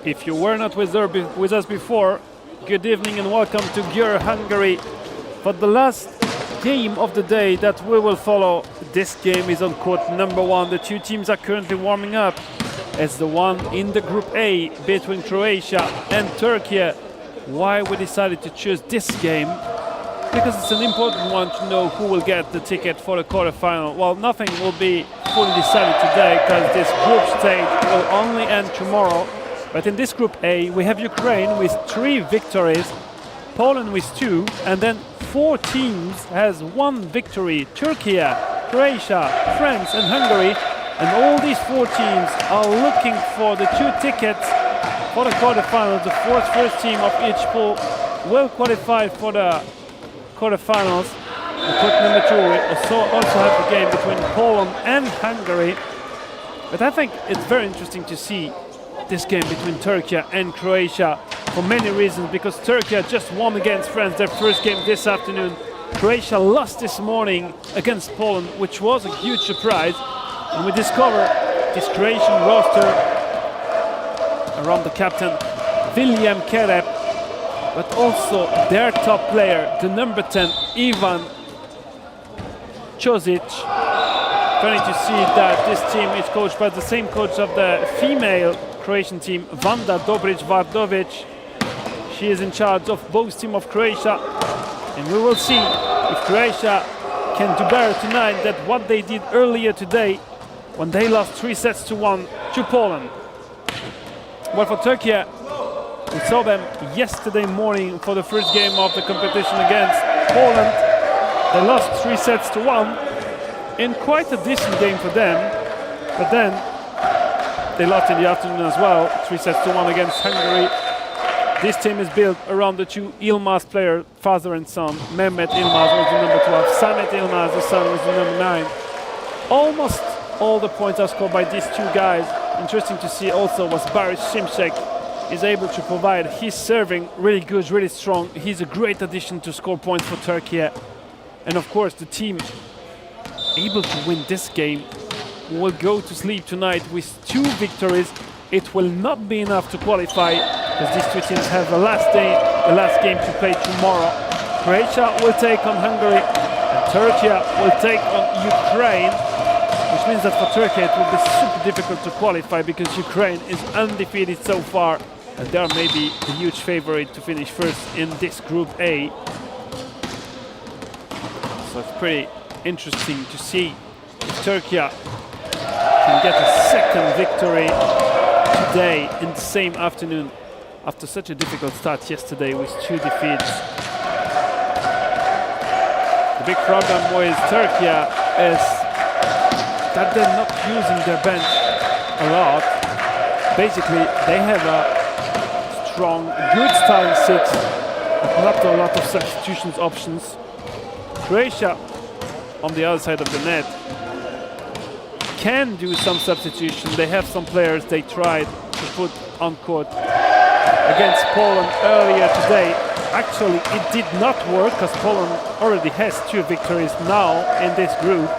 If you were not with us before, good evening and welcome to Győr, Hungary. For the last game of the day that we will follow, this game is on court number 1. The two teams are currently warming up as the one in the Group A between Croatia and Turkey. Why we decided to choose this game? Because it's an important one to know who will get the ticket for the quarterfinal. Well, nothing will be fully decided today because this group stage will only end tomorrow. But in this Group A, we have Ukraine with 3 victories, Poland with 2, and then 4 teams has 1 victory. Turkey, Croatia, France and Hungary. And all these 4 teams are looking for the 2 tickets for the quarterfinals. The first team of each pool will qualify for the quarterfinals. In court number 2, we also have the game between Poland and Hungary. But I think it's very interesting to see this game between Turkey and Croatia for many reasons, because Turkey just won against France their first game this afternoon. Croatia lost this morning against Poland, which was a huge surprise. And we discover this Croatian roster around the captain William Kerep, but also their top player, the number 10 Ivan Čosić. Funny to see that this team is coached by the same coach of the female Croatian team, Vanda Dobrić-Vardović. She is in charge of both teams of Croatia, and we will see if Croatia can do better tonight than what they did earlier today when they lost 3-1 to Poland. Well, for Turkey, we saw them yesterday morning for the first game of the competition against Poland. They lost 3-1 in quite a decent game for them, but then they lost in the afternoon as well, 3-1 against Hungary. This team is built around the 2 Yilmaz players, father and son. Mehmet Yilmaz was the number 12, Samet Yilmaz, the son, was the number 9. Almost all the points are scored by these 2 guys. Interesting to see also was Baris Šimšek is able to provide his serving really good, really strong. He's a great addition to score points for Turkey. And of course the team able to win this game will go to sleep tonight with 2 victories. It will not be enough to qualify because these 2 teams have the last game to play tomorrow. Croatia will take on Hungary and Turkey will take on Ukraine, which means that for Turkey it will be super difficult to qualify because Ukraine is undefeated so far and they are maybe the huge favorite to finish first in this Group A. So it's pretty interesting to see if Turkey can get a second victory today in the same afternoon after such a difficult start yesterday with 2 defeats. The big problem with Turkey is that they're not using their bench a lot. Basically, they have a strong, good starting 6, but not a lot of substitutions options. Croatia, on the other side of the net, can do some substitution. They have some players they tried to put on court against Poland earlier today. Actually, it did not work because Poland already has 2 victories now in this group.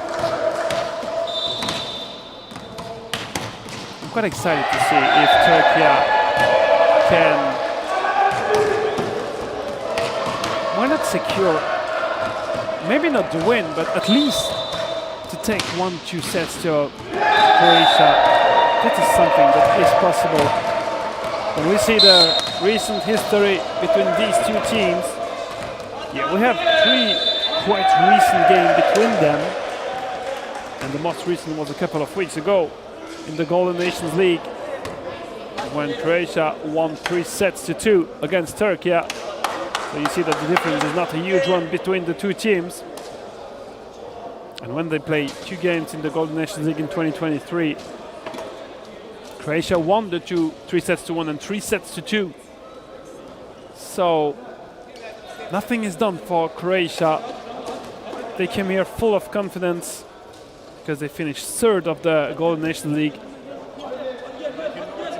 I'm quite excited to see if Turkey can, why not secure, maybe not the win, but at least to take 1-2 sets to Croatia. That is something that is possible. When we see the recent history between these 2 teams, yeah, we have 3 quite recent games between them, and the most recent was a couple of weeks ago in the Golden Nations League when Croatia won 3-2 against Turkey. So you see that the difference is not a huge one between the 2 teams. And when they play 2 games in the Golden Nations League in 2023, Croatia won the 2 3-1 and 3-2. So nothing is done for Croatia. They came here full of confidence because they finished 3rd of the Golden Nations League,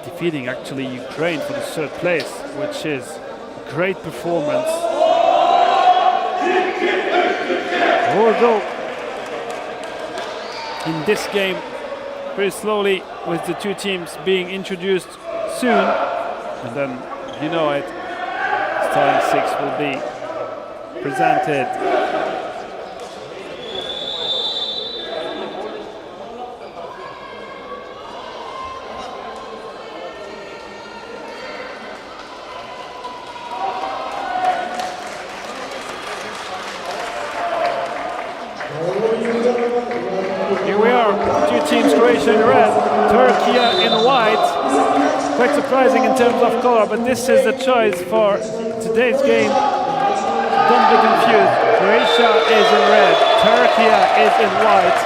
defeating actually Ukraine for the 3rd place, which is a great performance. We'll go in this game pretty slowly with the 2 teams being introduced soon. And then, you know it, starting six will be presented. Here we are, two teams, Croatia in red, Turkey in white. Quite surprising in terms of color, but this is the choice for today's game. Don't be confused. Croatia is in red, Turkey is in white.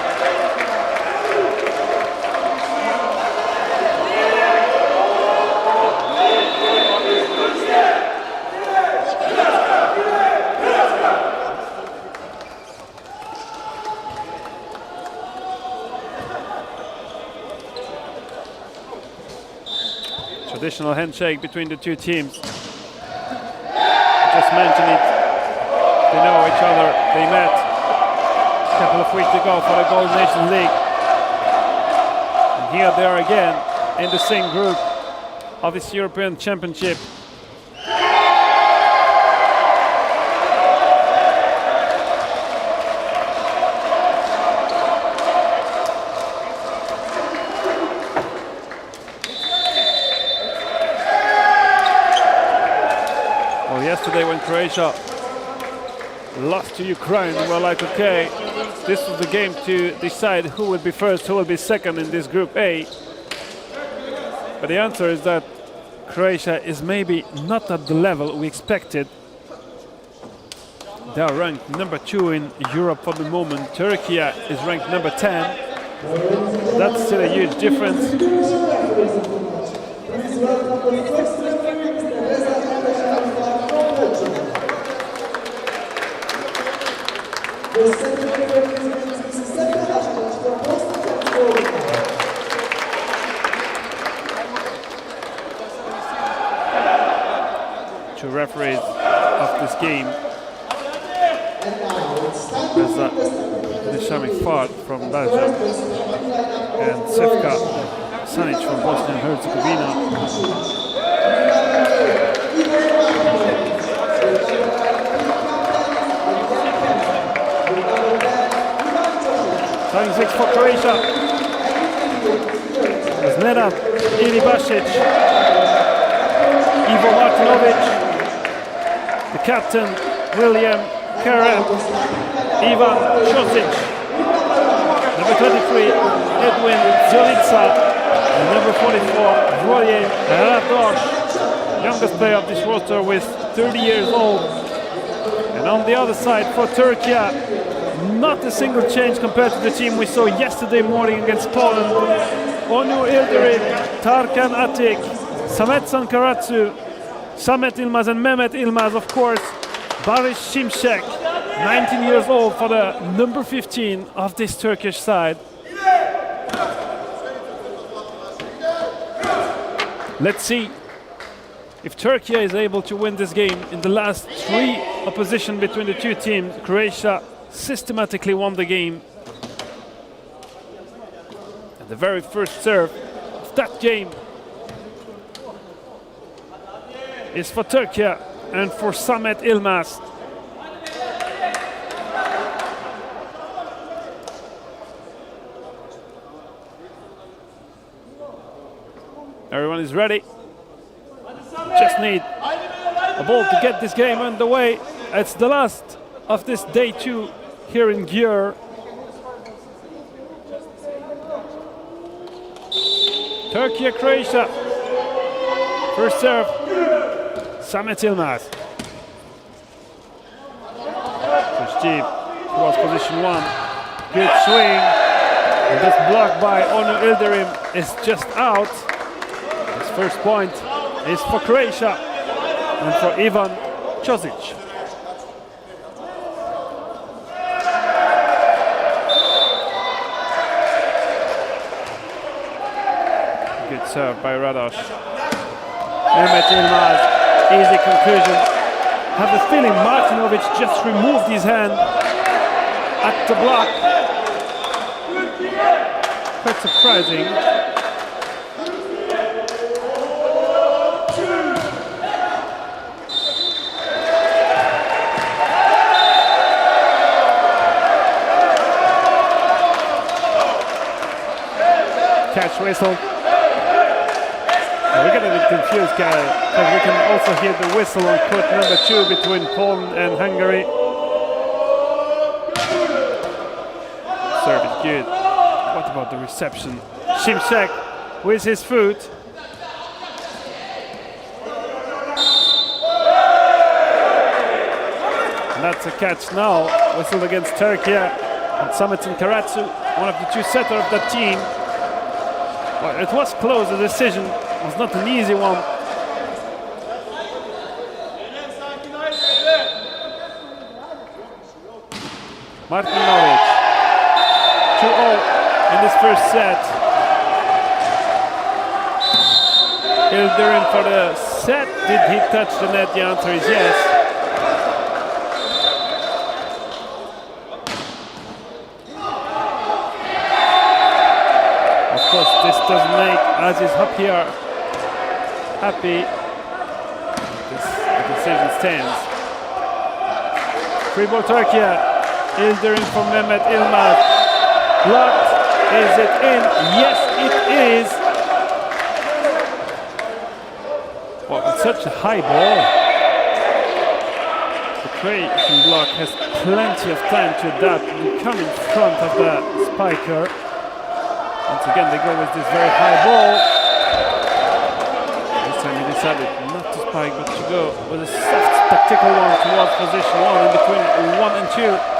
Traditional handshake between the two teams. Just mentioned it. They know each other. They met a couple of weeks ago for the Golden Nations League. And here they are again in the same group of this European Championship. Yesterday when Croatia lost to Ukraine, we were like, okay, this was the game to decide who will be first, who will be second in this Group A. But the answer is that Croatia is maybe not at the level we expected. They are ranked number 2 in Europe for the moment. Turkey is ranked number 10. That's still a huge difference. Two referees of this game. There's a Nishami Fart from Belgium and Sefka Sanic from Bosnia and Herzegovina. Starting six for Croatia. There's Nenad Ilibasic, Ivo Martinovic, the captain William Kerem, Ivan Čosić, number 23 Edwin Zelica, and number 44 Voje Radoš, youngest player of this roster with 30 years old. And on the other side for Turkey, not a single change compared to the team we saw yesterday morning against Poland. Onu Ildirim, Tarkan Atik, Samet Sankaratsu, Samet Ilmaz and Mehmet Ilmaz, of course. Barış Şimşek, 19 years old for the number 15 of this Turkish side. Let's see if Turkey is able to win this game. In the last 3 opposition between the two teams, Croatia systematically won the game. And the very first serve of that game is for Turkey and for Samet Ilmaz. Everyone is ready. Just need a ball to get this game underway. It's the last of this day 2 here in Győr. Turkey, Croatia. First serve, Samet Ilmaz. Push deep towards position 1. Good swing. And this block by Onu Ildirim is just out. His first point is for Croatia and for Ivan Čosić. Good serve by Radoš. Mehmet Ilmaz, easy conclusion. Have the feeling Martinovic just removed his hand at the block. Quite surprising. whistled. We're getting a bit confused, Kyle, because we can also hear the whistle on court number 2 between Poland and Hungary. Serve is good. What about the reception? Szymczak with his foot. And that's a catch now. Whistled against Turkey. And Samet and Karatsu, one of the 2 setters of that team. Well, it was close, the decision was not an easy one. Martinovic, 2-0 in this first set. Ildirim for the set. Did he touch the net? The answer is yes. Of course, this doesn't make Aziz Hapyar happy. The decision stands. Free ball Turkey. Ildirim for Mehmet Ilmaz. Blocked. Is it in? Yes, it is. Well, it's such a high ball. The Croatian block has plenty of time to adapt and come in front of the spiker. Once again, they go with this very high ball. This time he decided not to spike, but to go with a soft, tactical one towards position 1 in between 1 and 2.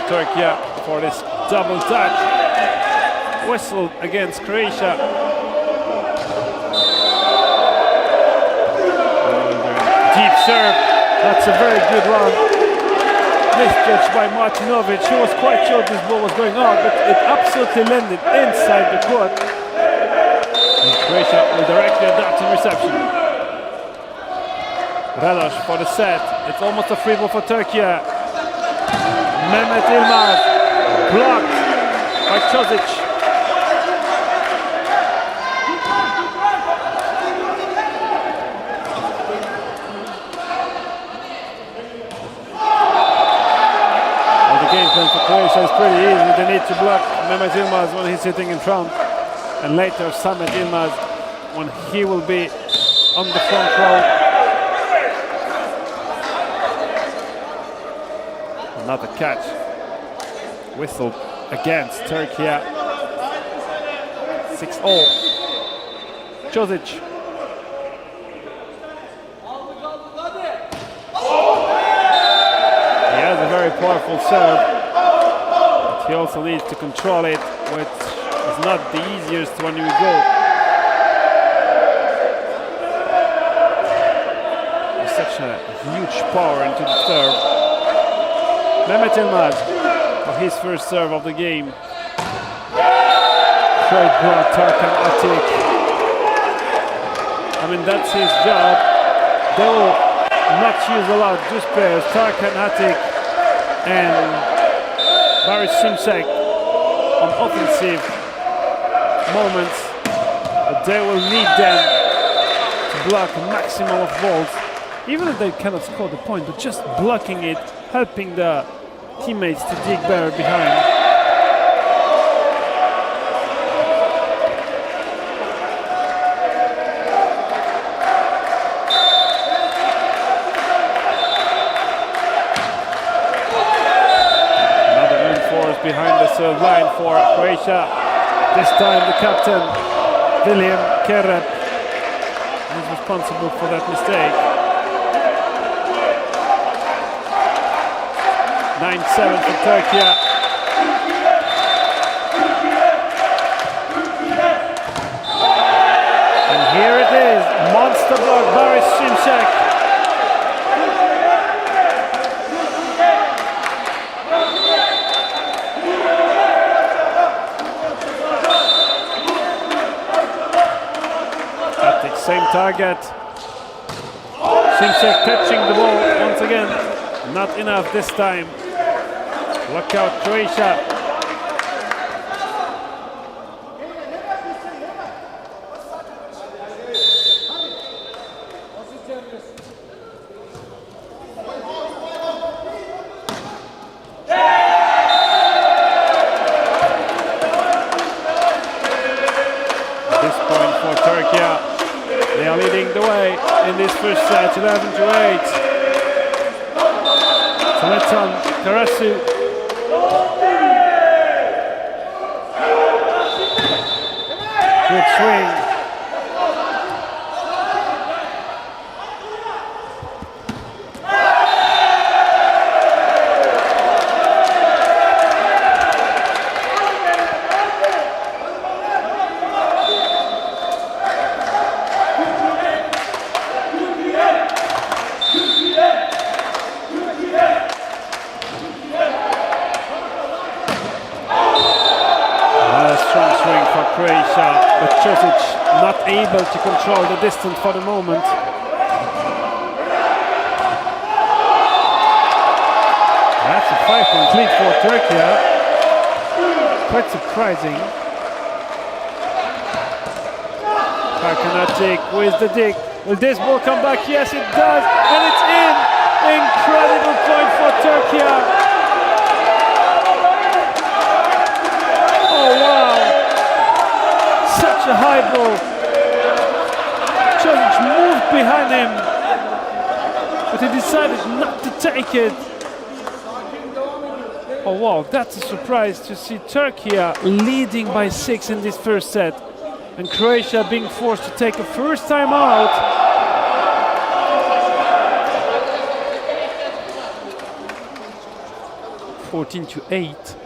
Turkey for this double touch. Whistled against Croatia. Deep serve. That's a very good one. Misjudged by Martinovic. He was quite sure this ball was going on, but it absolutely landed inside the court. And Croatia will directly adapt in reception. Radosh for the set. It's almost a free ball for Turkey. Mehmet Ilmaz, blocked by Čosić. Well, the game plan for Croatia is pretty easy. They need to block Mehmet Ilmaz when he's sitting in front, and later Samet Ilmaz when he will be on the front row. Another catch. Whistled against Turkey. 6-0. Čosić. He has a very powerful serve, but he also needs to control it, which is not the easiest when you go. There's such a huge power into the serve. Mehmet Ilmaz for his first serve of the game. Great block, Tarkan Atik. I mean, that's his job. They will not use a lot of these players, Tarkan Atik and Barış Şymczak on offensive moments. But they will need them to block a maximum of balls. Even if they cannot score the point, but just blocking it, helping the teammates to dig better behind. Another reinforce behind the serve line for Croatia. This time the captain, William Kerep, is responsible for that mistake. 9-7 for Turkey. And here it is, monster block, Barış Şymczak. same target. Szymczak touching the ball once again. Not enough this time. Block out Croatia. They are leading the way in this first set, 11-8. Toletan, Karasu. Good swing. Croatia, but Josic not able to control the distance for the moment. That's a 5-point lead for Turkey. Quite surprising. Karkanatic with the dig. Will this ball come back? Yes, it does, and it's in! Incredible point for Turkey. Oh wow! Such a high ball. Josic moved behind him, but he decided not to take it. Oh wow, that's a surprise to see Turkey leading by 6 in this first set, and Croatia being forced to take a first time out. (14-8).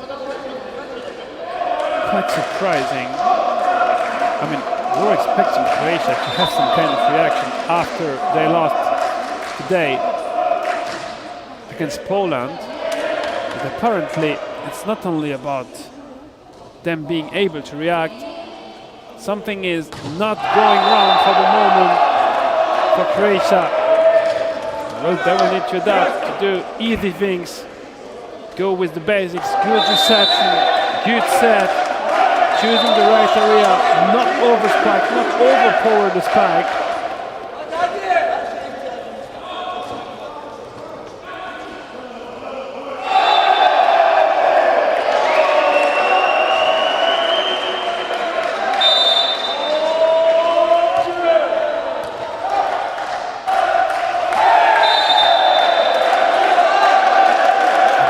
Quite surprising. I mean, we were expecting Croatia to have some kind of reaction after they lost today against Poland. But apparently, it's not only about them being able to react. Something is not going wrong for the moment for Croatia. Well, they will need to adapt to do easy things. Go with the basics, good reception, good set. Choosing the right area, not over spike, not overpower the spike.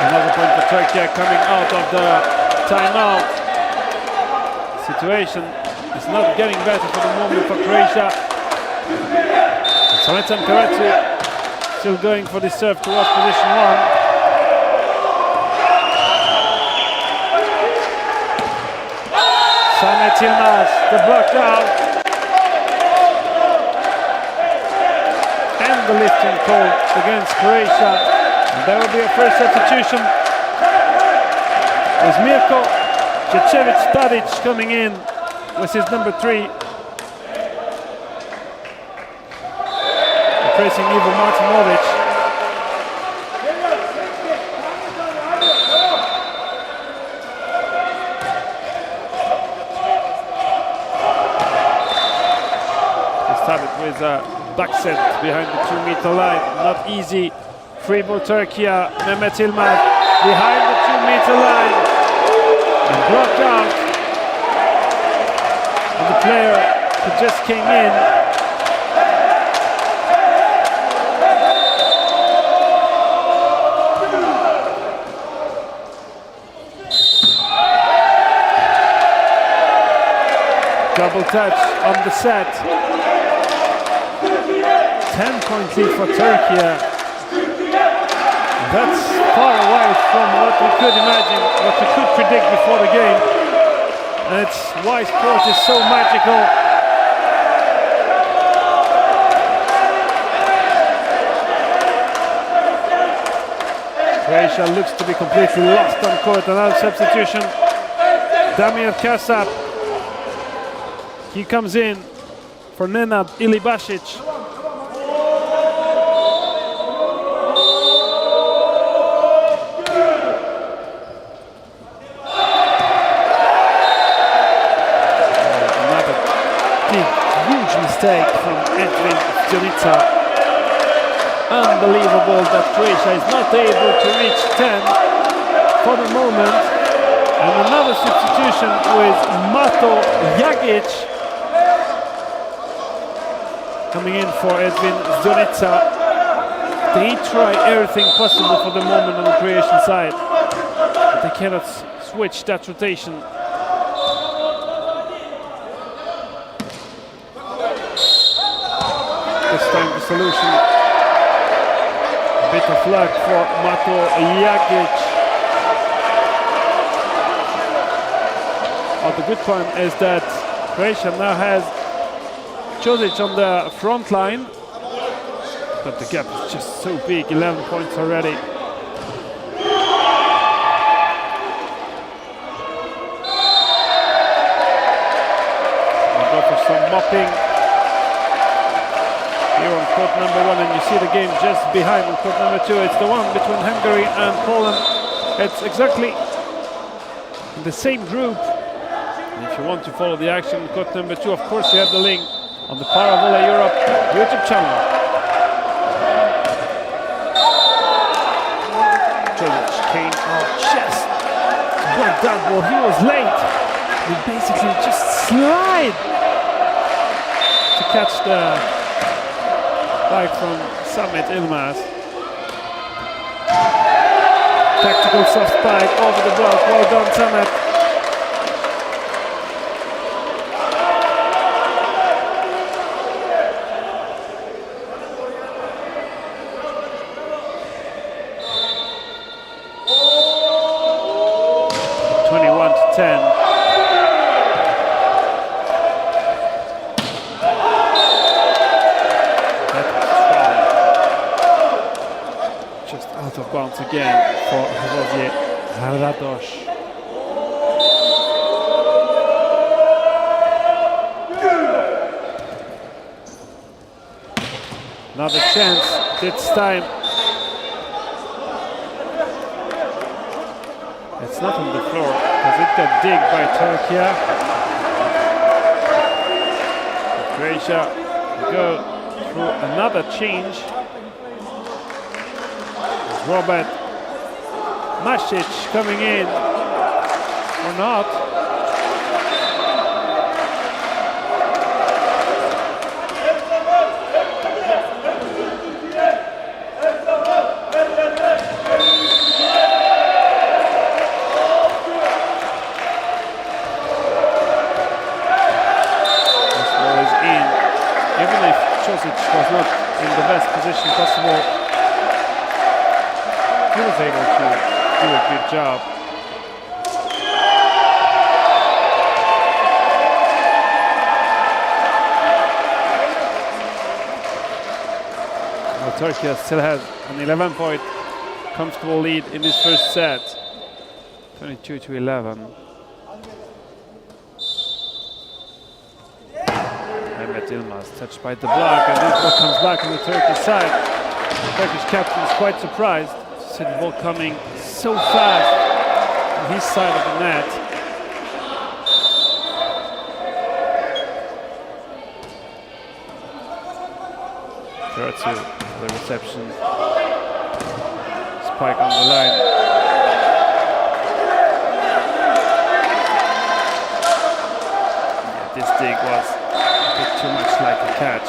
Another point for Turkey coming out of the timeout. Situation is not getting better for the moment for Croatia. Toletan Karasu still going for the serve towards position 1. Samet Yilmaz, the block out. And the lifting call against Croatia. And there will be a first substitution. With Mirko Jecevic-Tadic coming in with his number 3. Replacing Ivo Martinovic. He started with a back set behind the 2-meter line. Not easy. Free ball Turkey. Mehmet Yilmaz behind the 2-meter line. And blocked out. And the player who just came in. Double touch on the set. 10-point lead for Turkey. That's far away from what we could imagine, what we could predict before the game. And it's why sport is so magical. Croatia looks to be completely lost on court. Another substitution. Damir Kasap. He comes in for Nenad Ilibasic. Another big, huge mistake from Edwin Zjonica. Unbelievable that Croatia is not able to reach 10 for the moment. And another substitution with Mato Jagic coming in for Edwin Zjonica. They try everything possible for the moment on the Croatian side, but they cannot switch that rotation. This time the solution, a bit of luck for Mato Jagic. Oh, the good point is that Croatia now has Josic on the front line, but the gap is just so big, 11 points already. We'll go for some mopping here on court number 1, and you see the game just behind on court number 2. It's the one between Hungary and Poland. It's exactly in the same group. And if you want to follow the action on court number 2, of course you have the link on the Volleyball Europe YouTube channel. Josic came out just to block that ball. He was late. He basically just slide to catch the bag from Samet Ilmaz. Tactical soft spike over the block. Well done, Samet. Just out of bounds again for Hrvoje Radoš. Another chance this time. It's not on the floor because it got digged by Turkey. Croatia go through another change. Robert Masic coming in or not. This ball is in. Even if Josic was not in the best position possible, he was able to do a good job. Well, Turkey still has an 11-point comfortable lead in this first set, 22-11. Mehmet Yilmaz touched by the block, and this ball comes back on the Turkish side. The Turkish captain is quite surprised. The ball coming so fast on his side of the net. Kuratu for the reception. Spike on the line. Yeah, this dig was a bit too much like a catch.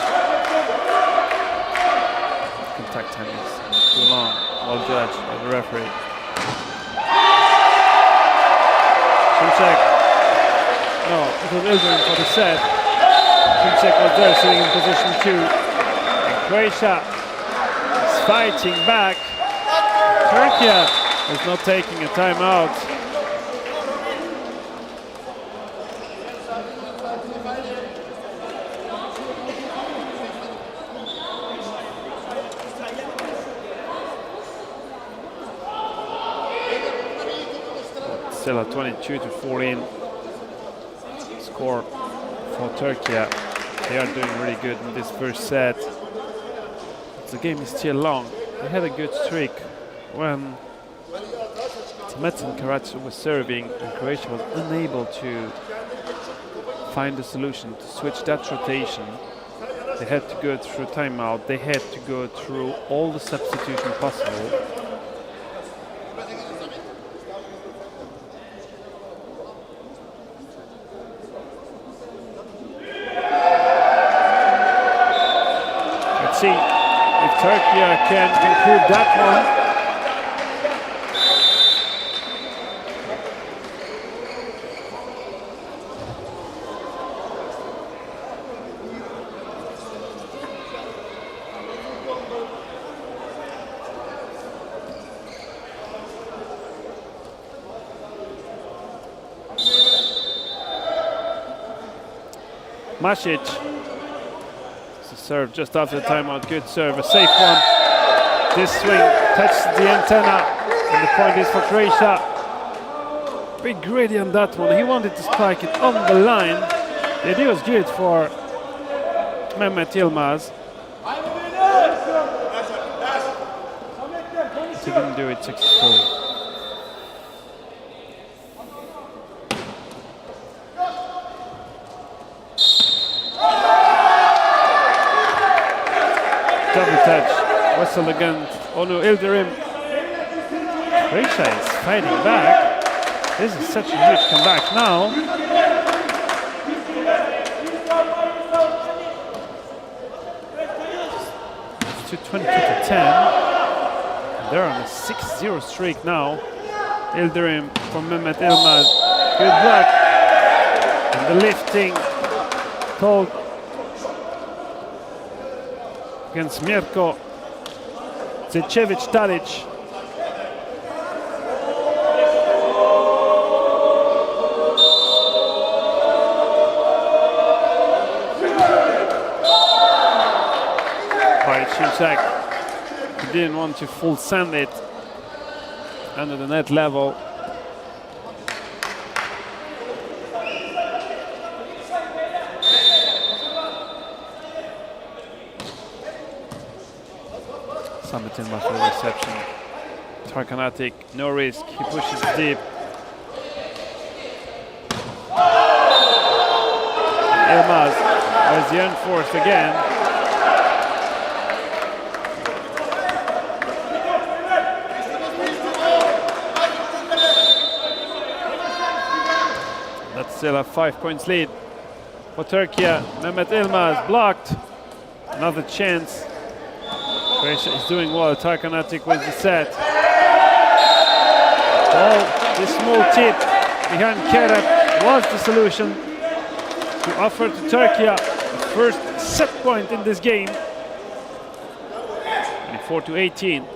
Contact time is too long. Well judged by the referee. Šimček. No, it was Ildirim for the set. Šimček was there sitting in position 2. And Croatia is fighting back. Turkey is not taking a timeout. Still a 22-14 score for Turkey. They are doing really good in this first set. The game is still long. They had a good streak when Mets and Karatsu was serving and Croatia was unable to find a solution to switch that rotation. They had to go through timeout. They had to go through all the substitution possible. Let's see if Turkey can conclude that one. Masic, it's a serve just after the timeout, good serve, a safe one. This swing touches the antenna and the point is for Croatia. Big greedy on that one, he wanted to spike it on the line. The idea was good for Mehmet Yilmaz. He didn't do it successfully. Double touch, whistle against Onur Ildirim. Croatia is fighting back. This is such a huge comeback now. It's 22 to 10. And they're on a 6-0 streak now. Ildirim from Mehmet Yilmaz. Good block. And the lifting called against Mirko Zečević-Tadić. By Čimčak, he didn't want to full send it under the net level. Sametin for the reception. Tarkanatic, no risk, he pushes deep. Yilmaz was the unforced again. That's still a 5 points lead for Turkey. Mehmet Yilmaz blocked. Another chance. Croatia is doing well. Tarkanatic with the set. Oh, this small tip behind Kerem was the solution to offer to Turkey the first set point in this game. 24 to 18. And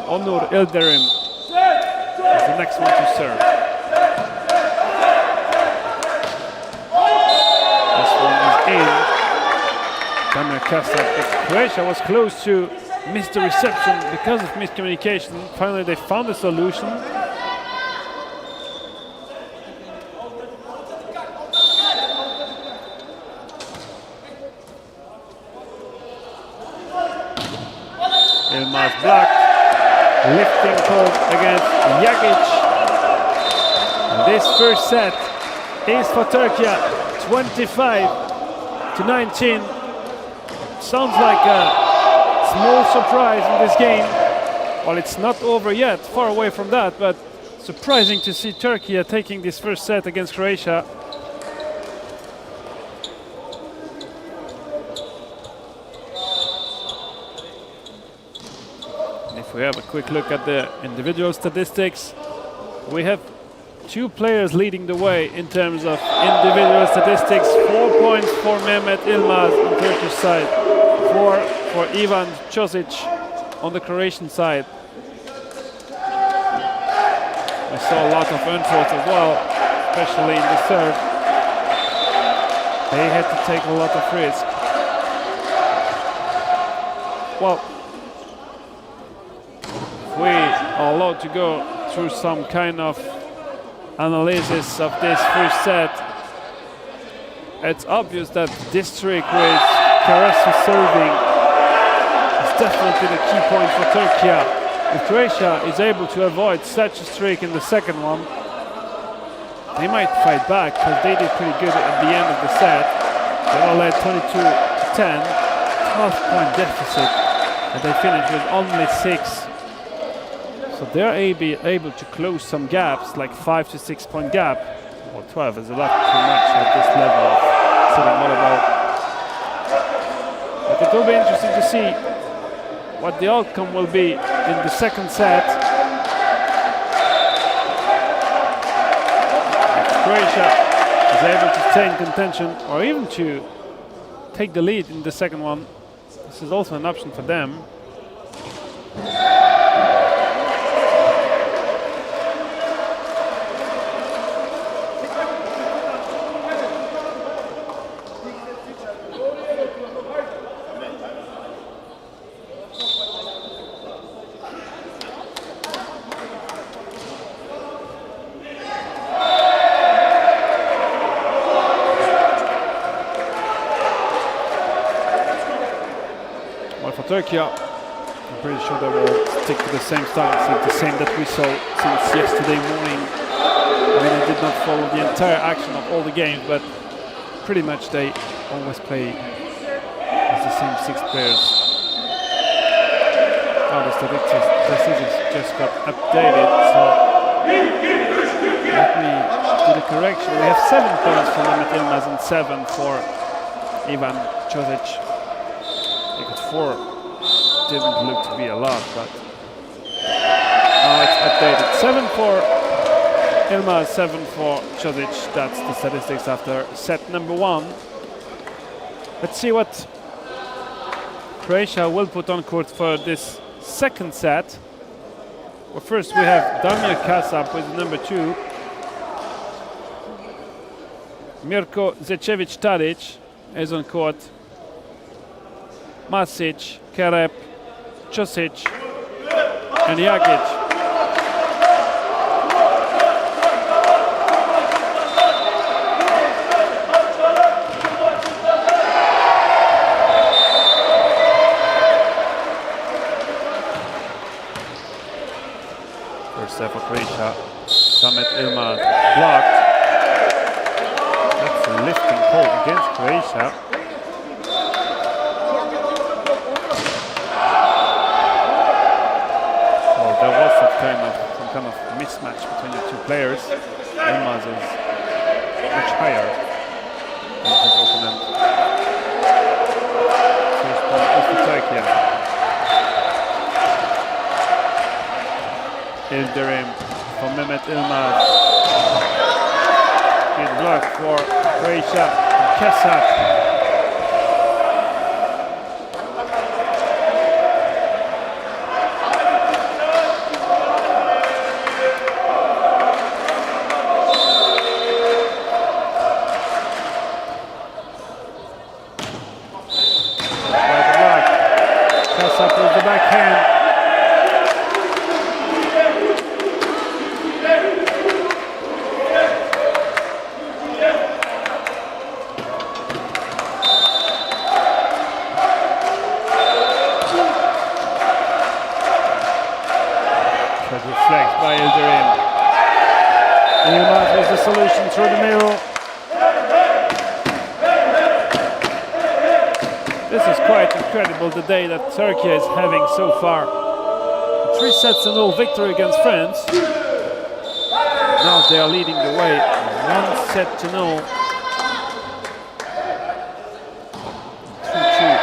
Onur Ildirim is the next one to serve. This one is in. Croatia was close to miss the reception because of miscommunication. Finally, they found a solution. Yilmaz blocked. Lifting called against Jagic. And this first set is for Turkey, 25 to 19. Sounds like a small surprise in this game. Well, it's not over yet, far away from that, but surprising to see Turkey taking this first set against Croatia. And if we have a quick look at the individual statistics, we have two players leading the way in terms of individual statistics. 4 points for Mehmet Yilmaz on Turkish side, 4 for Ivan Čosić on the Croatian side. We saw a lot of unforced as well, especially in the serve. They had to take a lot of risk. Well, we are allowed to go through some kind of analysis of this first set. it's obvious that this streak with Karasu serving is definitely the key point for Turkey. If Croatia is able to avoid such a streak in the second one, they might fight back because they did pretty good at the end of the set. They all led 22-10, 12-point deficit, and they finished with only 6. So they're able to close some gaps, like 5 to 6 point gap. Well, 12 is a lot too much at this level of sitting volleyball. But it will be interesting to see what the outcome will be in the second set. If Croatia is able to stay in contention or even to take the lead in the second one, this is also an option for them. Turkey, I'm pretty sure they will stick to the same style, the same that we saw since yesterday morning. I mean, I did not follow the entire action of all the games, but pretty much they always play as the same 6 players. Oh, the statistics just got updated, so let me do the correction. We have 7 points for Mehmet Yilmaz and 7 for Ivan Čosić. He got 4. Didn't look to be a lot, but now it's updated. 7 for Yilmaz, 7 for Čosić. That's the statistics after set number 1. Let's see what Croatia will put on court for this second set. Well, first we have Damir Kasap with number 2. Mirko Zečević-Tadić is on court. Masic, Kerep, Čosić, and Jagic. First set for Croatia. Samet Yilmaz blocked. That's a lifting call against Croatia. There was some kind of mismatch between the 2 players. Yilmaz is much higher than his opponent. First point is for Turkey. Ildirim for Mehmet Yilmaz. Good block for Croatia. Kasap. Reflects by Ildirim. Yilmaz was the solution through the middle. This is quite incredible, the day that Turkey is having so far. 3-0 victory against France. Now they are leading the way, 1-0. 2-2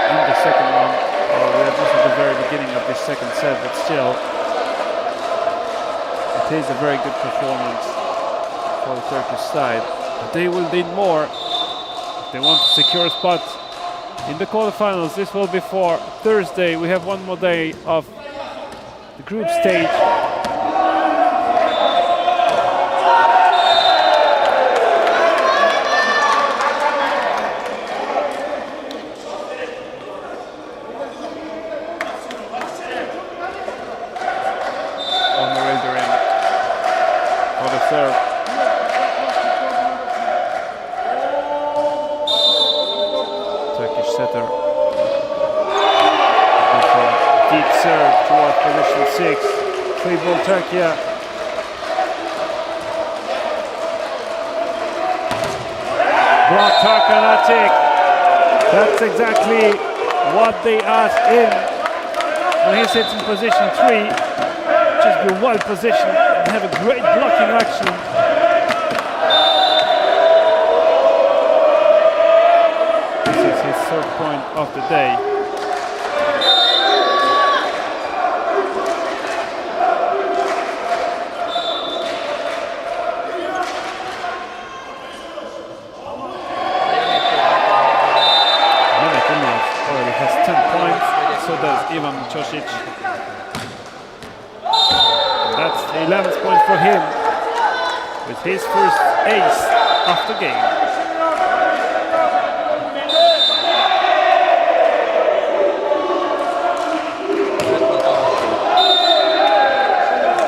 in the second one. We are just at the very beginning of this second set, but still. It is a very good performance for the Turkish side, but they will need more if they want to secure a spot in the quarterfinals. This will be for Thursday. We have one more day of the group stage. Serve. setter. Deep serve towards position 6. 3-ball Turkey. Block Tarkanatic. That's exactly what they asked him. When he sits in position 3, just be well positioned and have a great blocking action. This is his third point of the day. So does Ivan Chosic. That's the 11th point for him with his first ace of the game.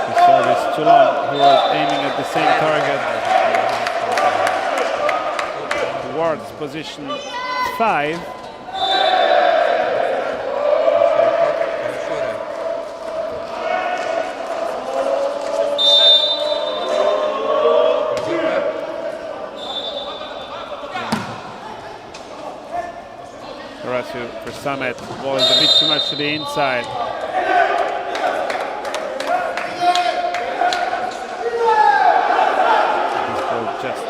The service too long. He was aiming at the same target towards position 5. For Samet, the ball is a bit too much to the inside. This ball just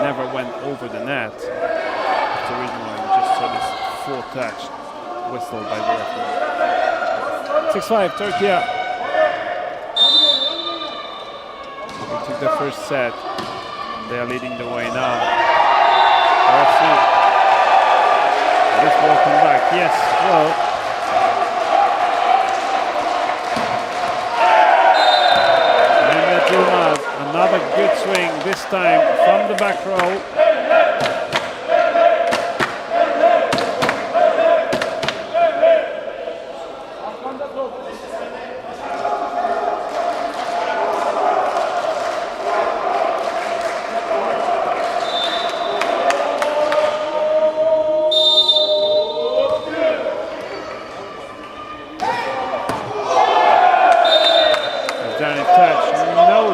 never went over the net. That's the reason why we just saw this full touch whistle by the referee. 6-5, Turkey. We took the first set. They are leading the way now. Let's see. This ball come back, yes, well. Another good swing, this time from the back row.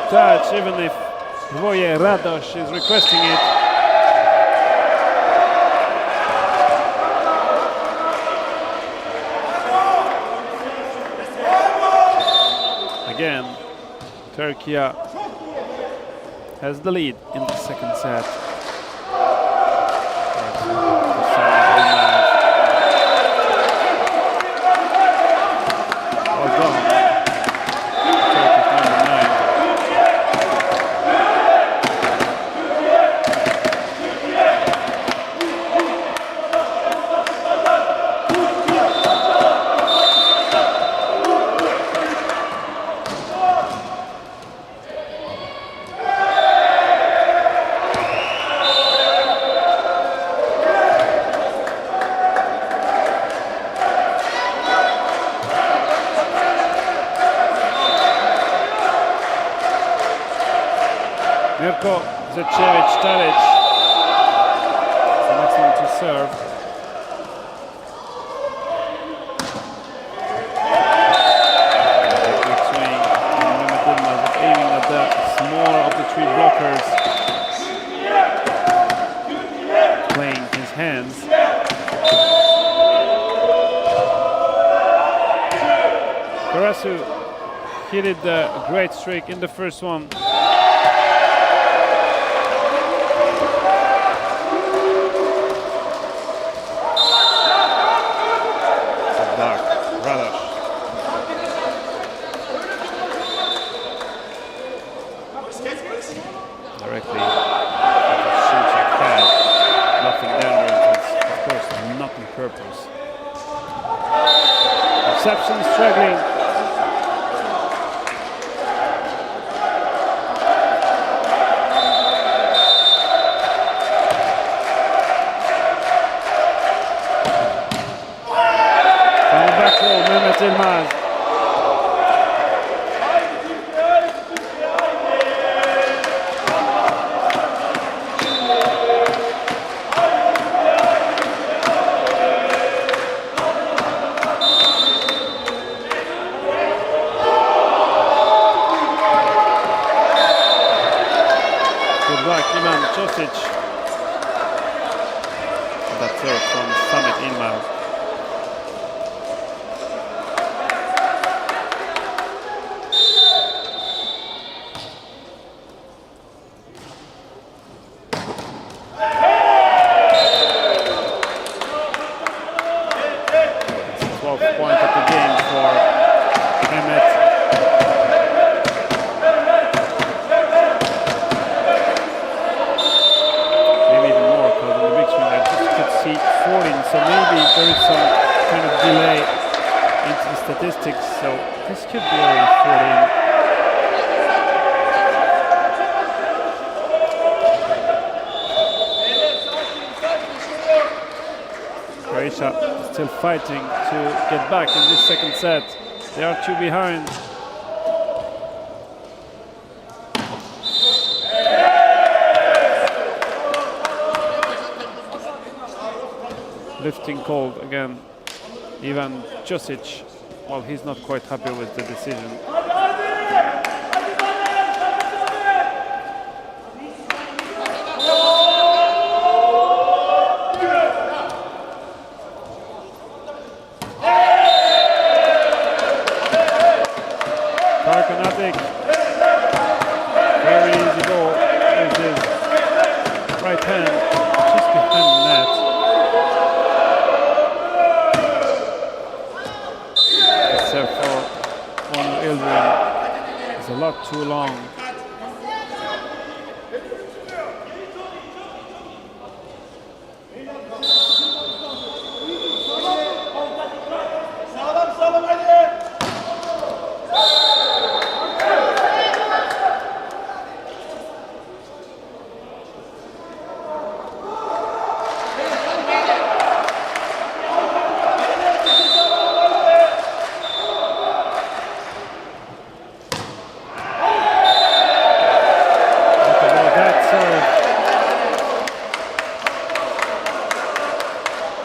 Touch, even if Voje Radoš is requesting it. Again, Turkey has the lead in the second set. Well done. Mirko Zečević-Tarić, the next one to serve. Good swing, and Mehmet Yilmaz is aiming at the smaller of the three blockers, playing his hands. Karasu hit it a great streak in the first one. Directly shoots like that, nothing downwards, it's of course not on purpose. Reception struggling. From the back row, Mehmet Yilmaz. Ivan Josic. That serve from Summit Ilmar. Point of the game for Mehmet. Maybe even more, because in the big swing I just could see 14, so maybe there is some kind of delay into the statistics, so this could be only 14. Croatia still fighting to get back in this second set. They are 2 behind. Lifting cold again. Ivan Josic, well, he's not quite happy with the decision. Very easy ball with his right hand just behind the net. The serve for Onur Ildirim is a lot too long.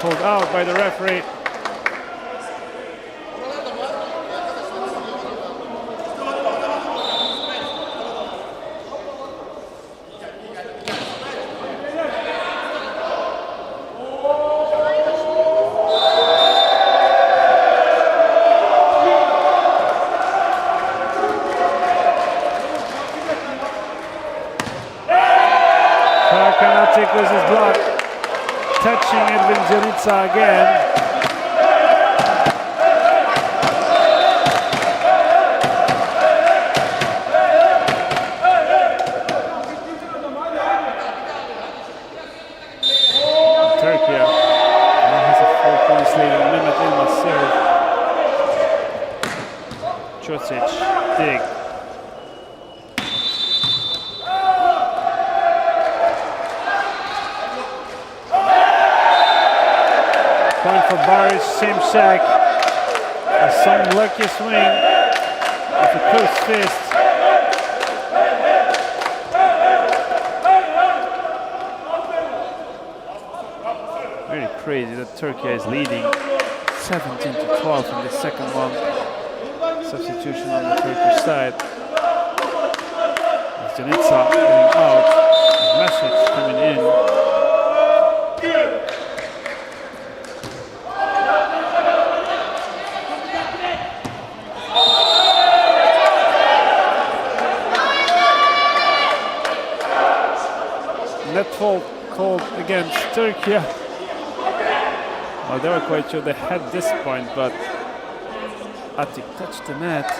Pulled out by the referee. Kanatik with his block. Touching Edwin Zenica again. Turkey now has a 4 points lead on Mehmet Ilmaz serve. Josic, dig. Point for Boris Simchak. Some lucky swing with a close fist. Very crazy that Turkey is leading 17-12 in the second one. Substitution on the Turkish side. Zenica getting out. Message coming in. Net fault called against Turkey. Well, they were quite sure they had this point, but Atik touched the net.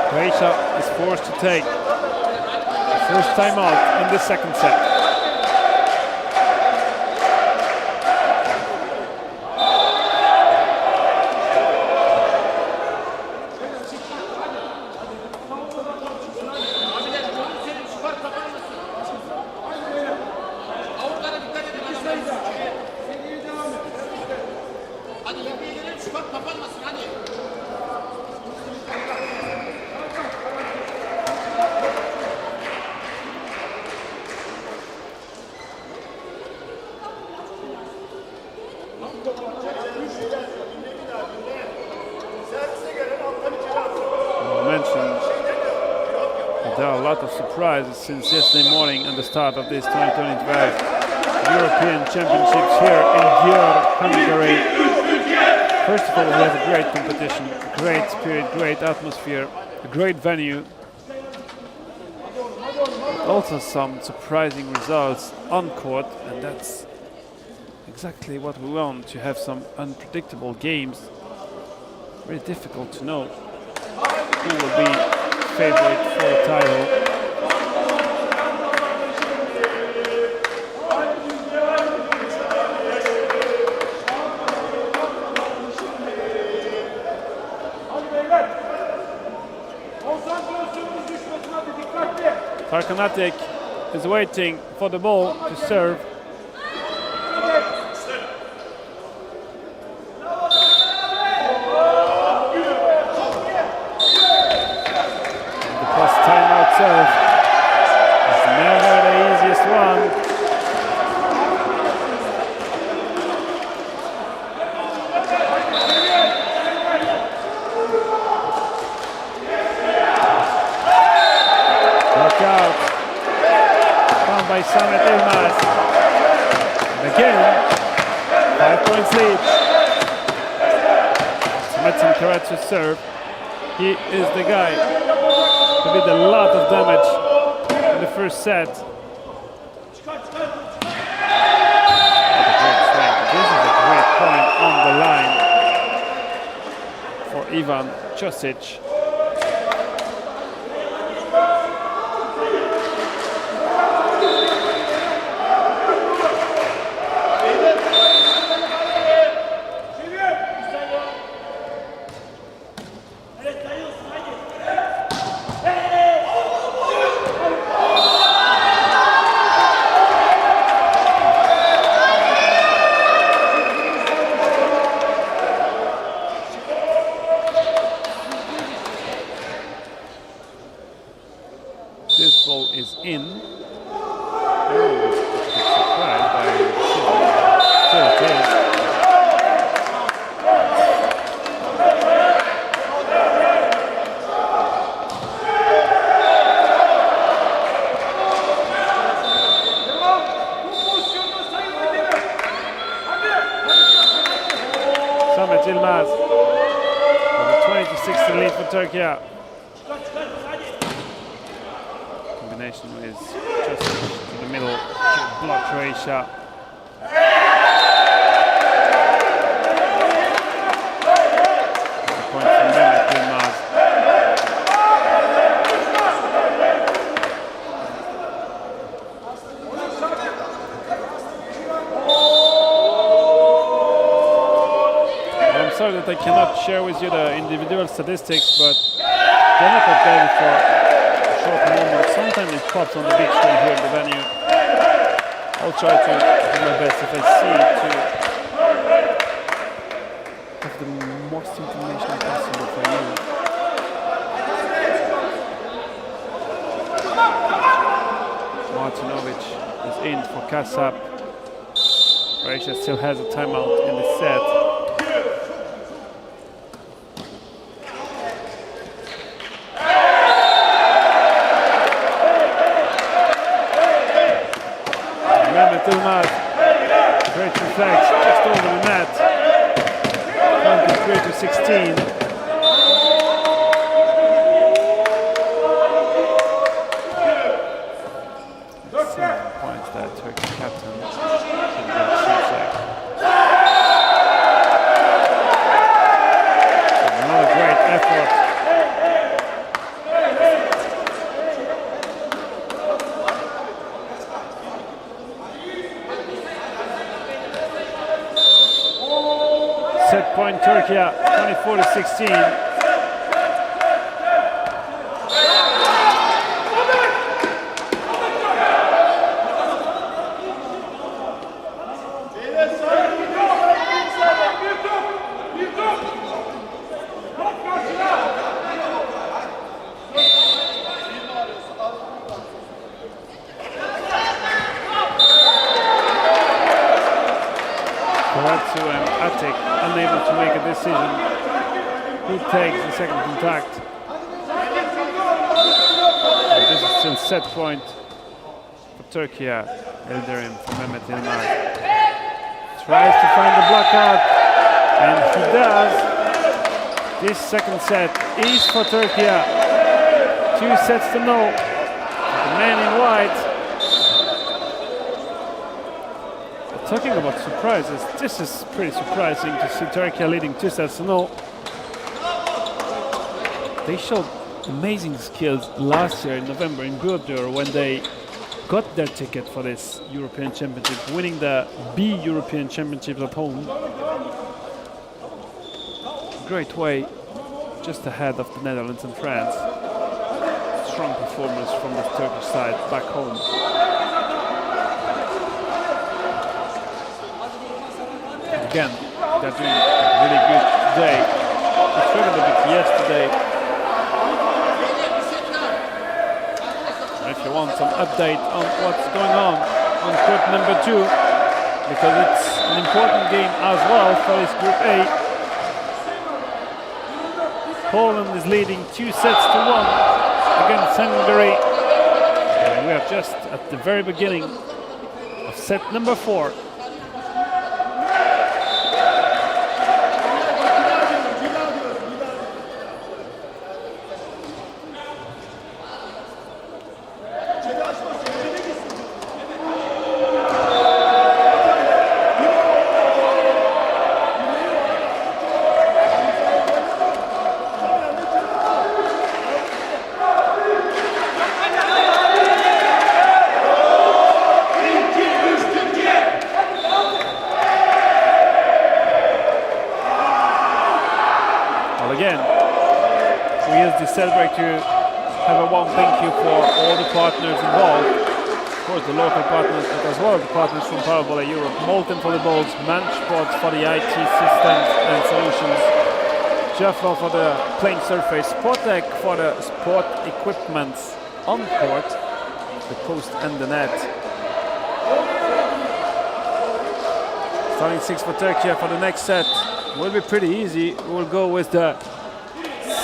Croatia is forced to take the first time out in the second set. There are a lot of surprises since yesterday morning and the start of this 2025 European Championships here in Győr, Hungary. First of all, we have a great competition, great spirit, great atmosphere, a great venue. Also some surprising results on court, and that's exactly what we want, to have some unpredictable games. Very difficult to know who will be favorite for the title. Tarkanatic is waiting for the ball to serve. Serve is never the easiest one. Knock out. Found by Samet Ilmaz. And again, 5 points lead. Samet Karatsu serve. He is the guy who did a lot of damage in the first set. What a great swing. This is a great point on the line for Ivan Čosić. This ball is in. Surprised by still it is. Samet Ilmaz with a 20-16 lead for Turkey. Combination is just to the middle, block Croatia. Point from Mehmet Yilmaz. I'm sorry that I cannot share with you the individual statistics, but they're not that bad for short moment. Sometimes it pops on the big screen here in the venue. I'll try to do my best if I see to have the most information possible for you. Martinovic is in for Kasap. Croatia still has a timeout in the set. Ilmaz, great reflex, just over the net. 23-16. 7 points there, Turkey captain. Another great effort. Set point Turkey, 24-16. And Atik unable to make a decision who takes the second contact. And this is still set point for Turkey. Elderim from Mehmet Yilmaz tries to find the blockout, and he does. This second set is for Turkey. 2 sets to 0. The man in white. Talking about surprises, this is pretty surprising to see Turkey leading 2 sets to 0. They showed amazing skills last year in November in Győr when they got their ticket for this European Championship, winning the B European Championships at home. Great way, just ahead of the Netherlands and France. Strong performance from the Turkish side back home. Again, they're doing really good today. We struggled a bit yesterday. And if you want some update on what's going on court number 2, because it's an important game as well for this Group A. Poland is leading 2 sets to 1 against Hungary. And we are just at the very beginning of set number 4. Celebrate to have a warm thank you for all the partners involved. Of course, the local partners, but as well the partners from Volleyball Europe, Molten for the balls, Manch Sports for the IT systems and solutions, Jeffro for the playing surface, Sportec for the sport equipment on court, the post and the net. Starting 6 for Turkey for the next set will be pretty easy. We'll go with the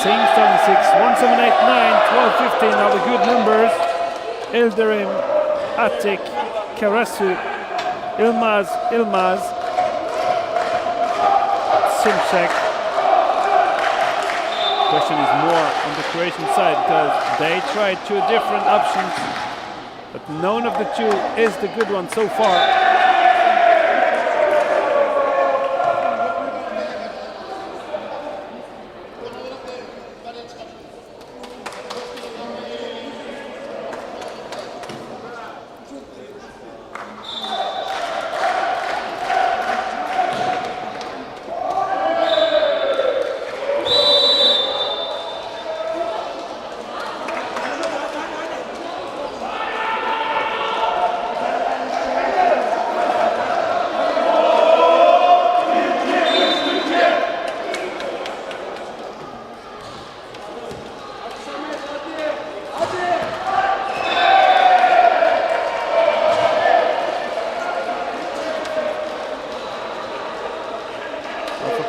same starting 6, 1, 7, 8, 9, 12, 15 are the good numbers. Elderim, Atik, Karasu, Ilmaz, Simcek. Question is more on the Croatian side because they tried 2 different options, but none of the 2 is the good one so far.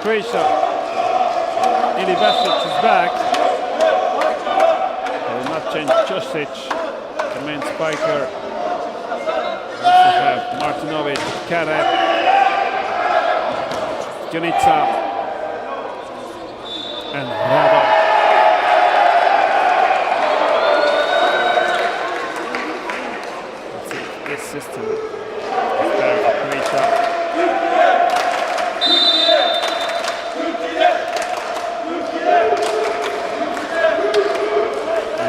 Croatia, Ili Basic is back. They will not change Josic, the main spiker. We also have Martinovic, Karev, Jonica, and Radov. Let's see if this system is better for Croatia.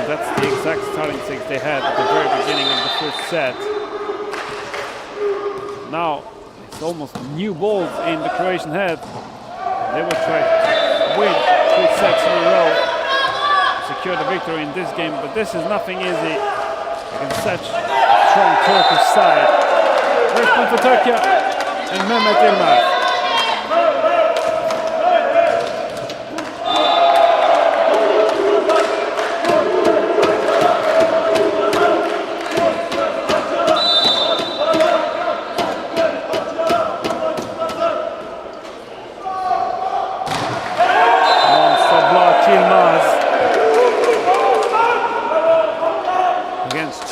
That's the exact starting 6 they had at the very beginning of the first set. Now it's almost new balls in the Croatian head. They will try to win 3 sets in a row, secure the victory in this game, but this is nothing easy against such a strong Turkish side. First point for Turkey, and Mehmet Yilmaz.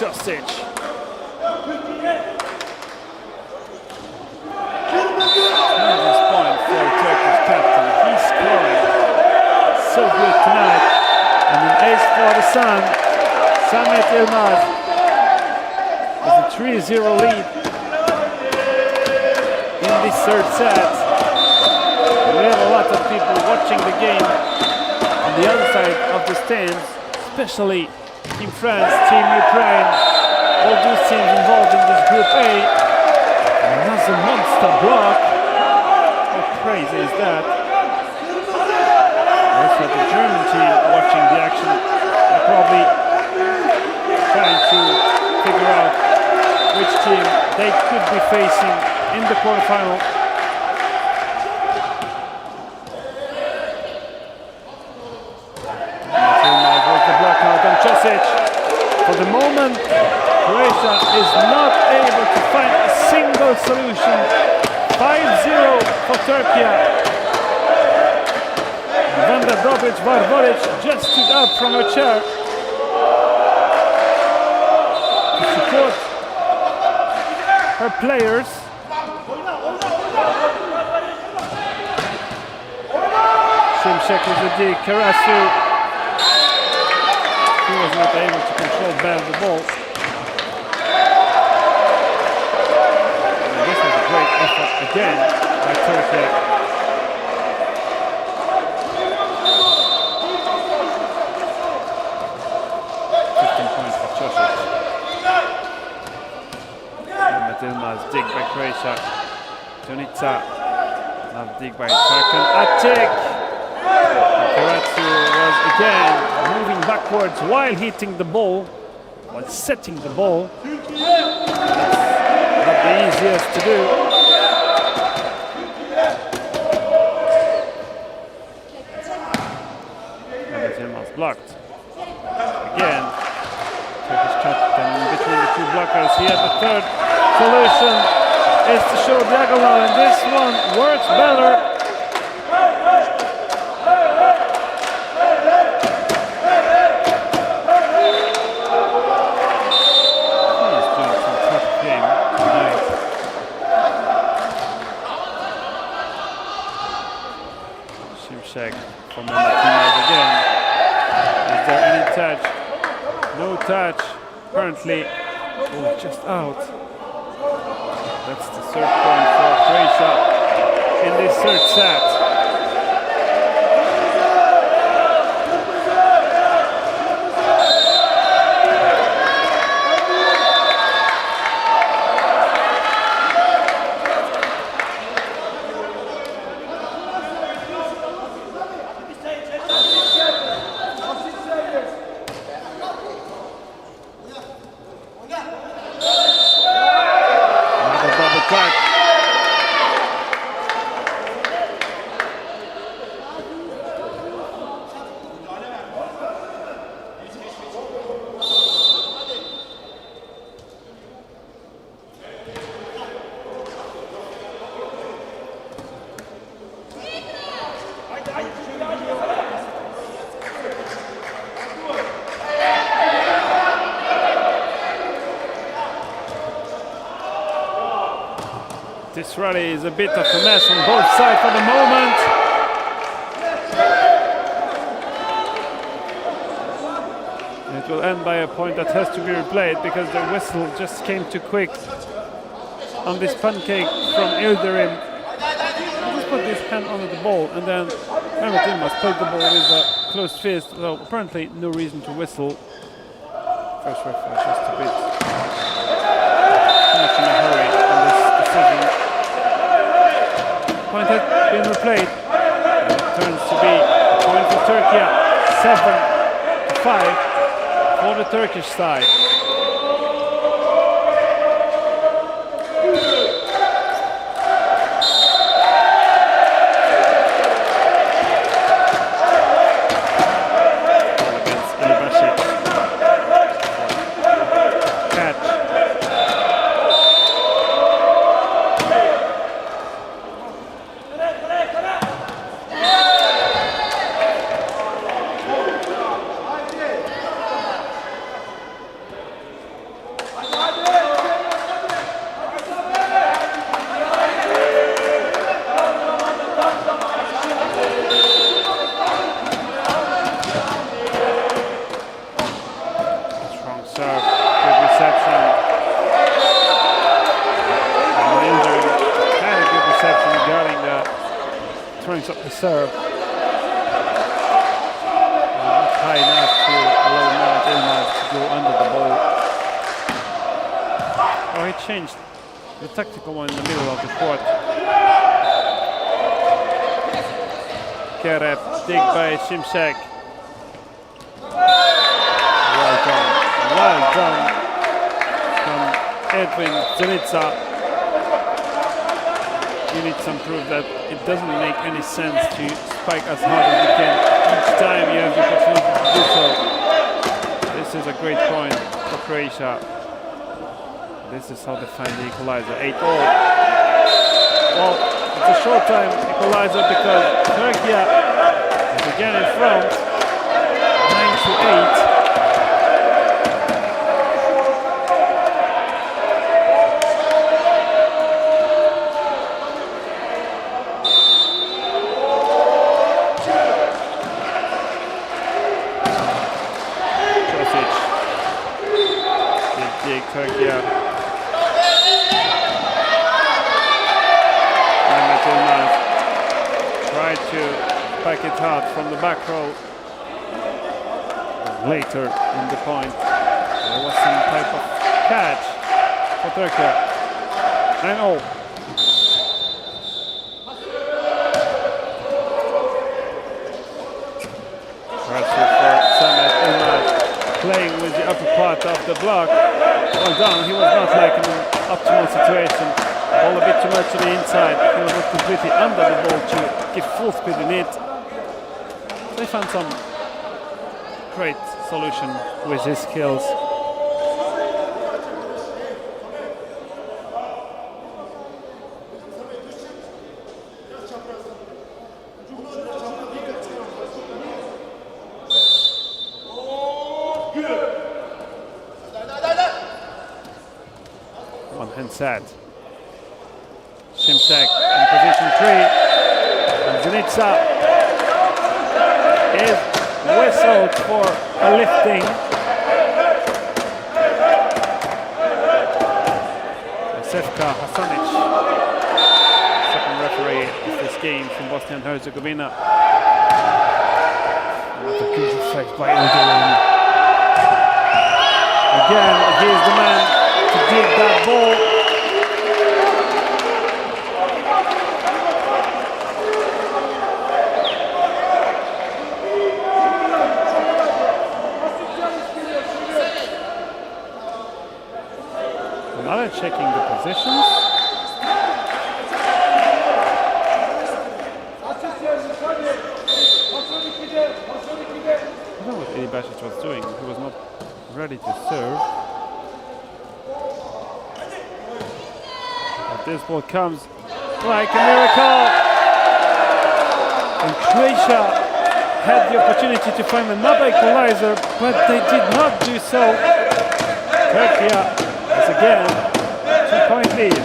Josic. This point for Turkish captain. He's scoring so good tonight. And an ace for the son, Samet Yilmaz, with a 3-0 lead in this third set. We have a lot of people watching the game on the other side of the stands, especially Team France, Team Ukraine, all those teams involved in this Group A. Another monster block. How crazy is that? Also the German team watching the action are probably trying to figure out which team they could be facing in the quarterfinal. Josic. For the moment, Croatia is not able to find a single solution. 5-0 for Turkey. Vanda Dobrić-Varvorić just stood up from her chair to support her players. Šimšek with the dig, Karasu. He was not able to control the ball. And this was a great effort again by Turkey. Points for Josic. Mehmet Yilmaz, dig by Croatia. Tunica, now dig by Tarkan Atik. Karatsu was again moving backwards while hitting the ball, while setting the ball. That's not the easiest to do. Everything was blocked. Again, Turkish captain between the two blockers. He had the third solution is to show diagonal, and this one works better. Check from Yilmaz again. Is there any touch? No touch. Currently, oh, just out. That's the third point for Croatia in this third set. This rally is a bit of a mess on both sides for the moment. It will end by a point that has to be replayed because the whistle just came too quick on this pancake from Ildirim. He just put his hand on the ball and then Mehmet Yilmaz played the ball with a closed fist, so apparently no reason to whistle. First referee just a bit too much in a hurry on this decision. Point has been replayed. And it turns to be a point for Turkey, 7-5 for the Turkish side. turns up the serve. Not high enough to allow Mehmet Yilmaz to go under the ball. Oh, he changed the tactical one in the middle of the court. Kerep, dig by Šimšek. Well done from Edwin Zenica. You need to prove that it doesn't make any sense to spike as hard as you can each time you have the opportunity to do so. This is a great point for Croatia. This is how they find the equalizer. 8-all. Well, it's a short time equalizer because Turkey is again in front. 9-8. Turkey. Mehmet Yilmaz tried to back it hard from the back row. Later in the point, there was some type of catch for Turkey. 9-0. Pressure for Mehmet Yilmaz, playing with the upper part of the block. Well done, he was not like in an optimal situation. Ball a bit too much to the inside. He was not completely under the ball to give full speed in it. They found some great solution with his skills. Set. Šimšek in position 3. And Zenica is whistled for a lifting. Sefka Hasanic, second referee of this game from Bosnia and Herzegovina. What a good effect by Ildirim. Again, he is the man to dig that ball. Checking the positions. I don't know what Edi Basic was doing. He was not ready to serve. But this ball comes like a miracle. And Croatia had the opportunity to find another equalizer, but they did not do so. Turkey is again 2-point lead.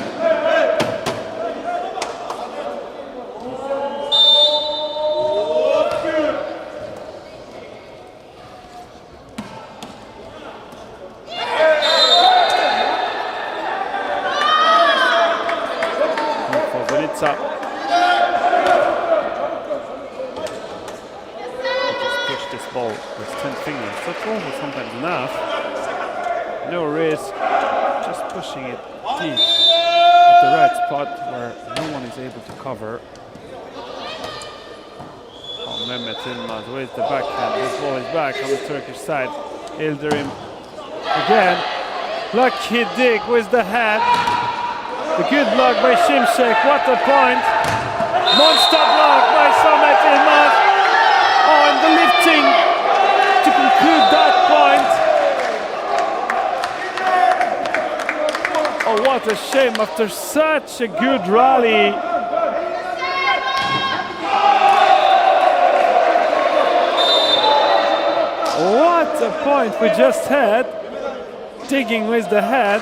For Zenica. Just push this ball with 10 fingers. That's also sometimes enough. No risk. Just pushing it deep at the right spot where no one is able to cover. Oh, Mehmet Yilmaz with the backhand. This ball is back on the Turkish side. Ildirim again. Lucky dig with the head. The good block by Šimšek. What a point! Monster block by Mehmet Yilmaz. Oh, and the lifting to conclude that point. Oh, what a shame after such a good rally. What a point we just had. Digging with the head.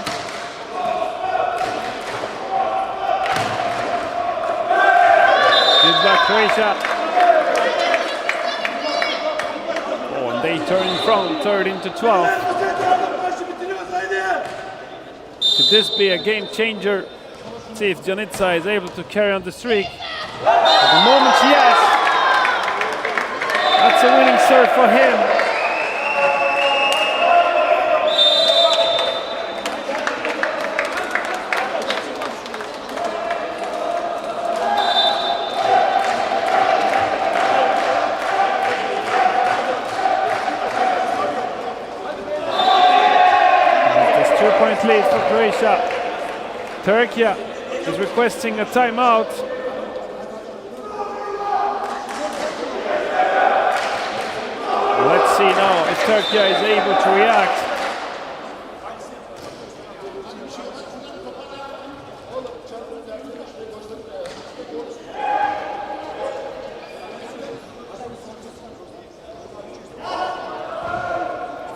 Good luck, Croatia. Oh, and they turn from 13 to 12. Could this be a game changer Let's see if Gianitsa is able to carry on the streak. At the moment, yes. That's a winning serve for him. There's 2-point lead for Croatia. Turkey is requesting a timeout. Let's see now if Turkey is able to react.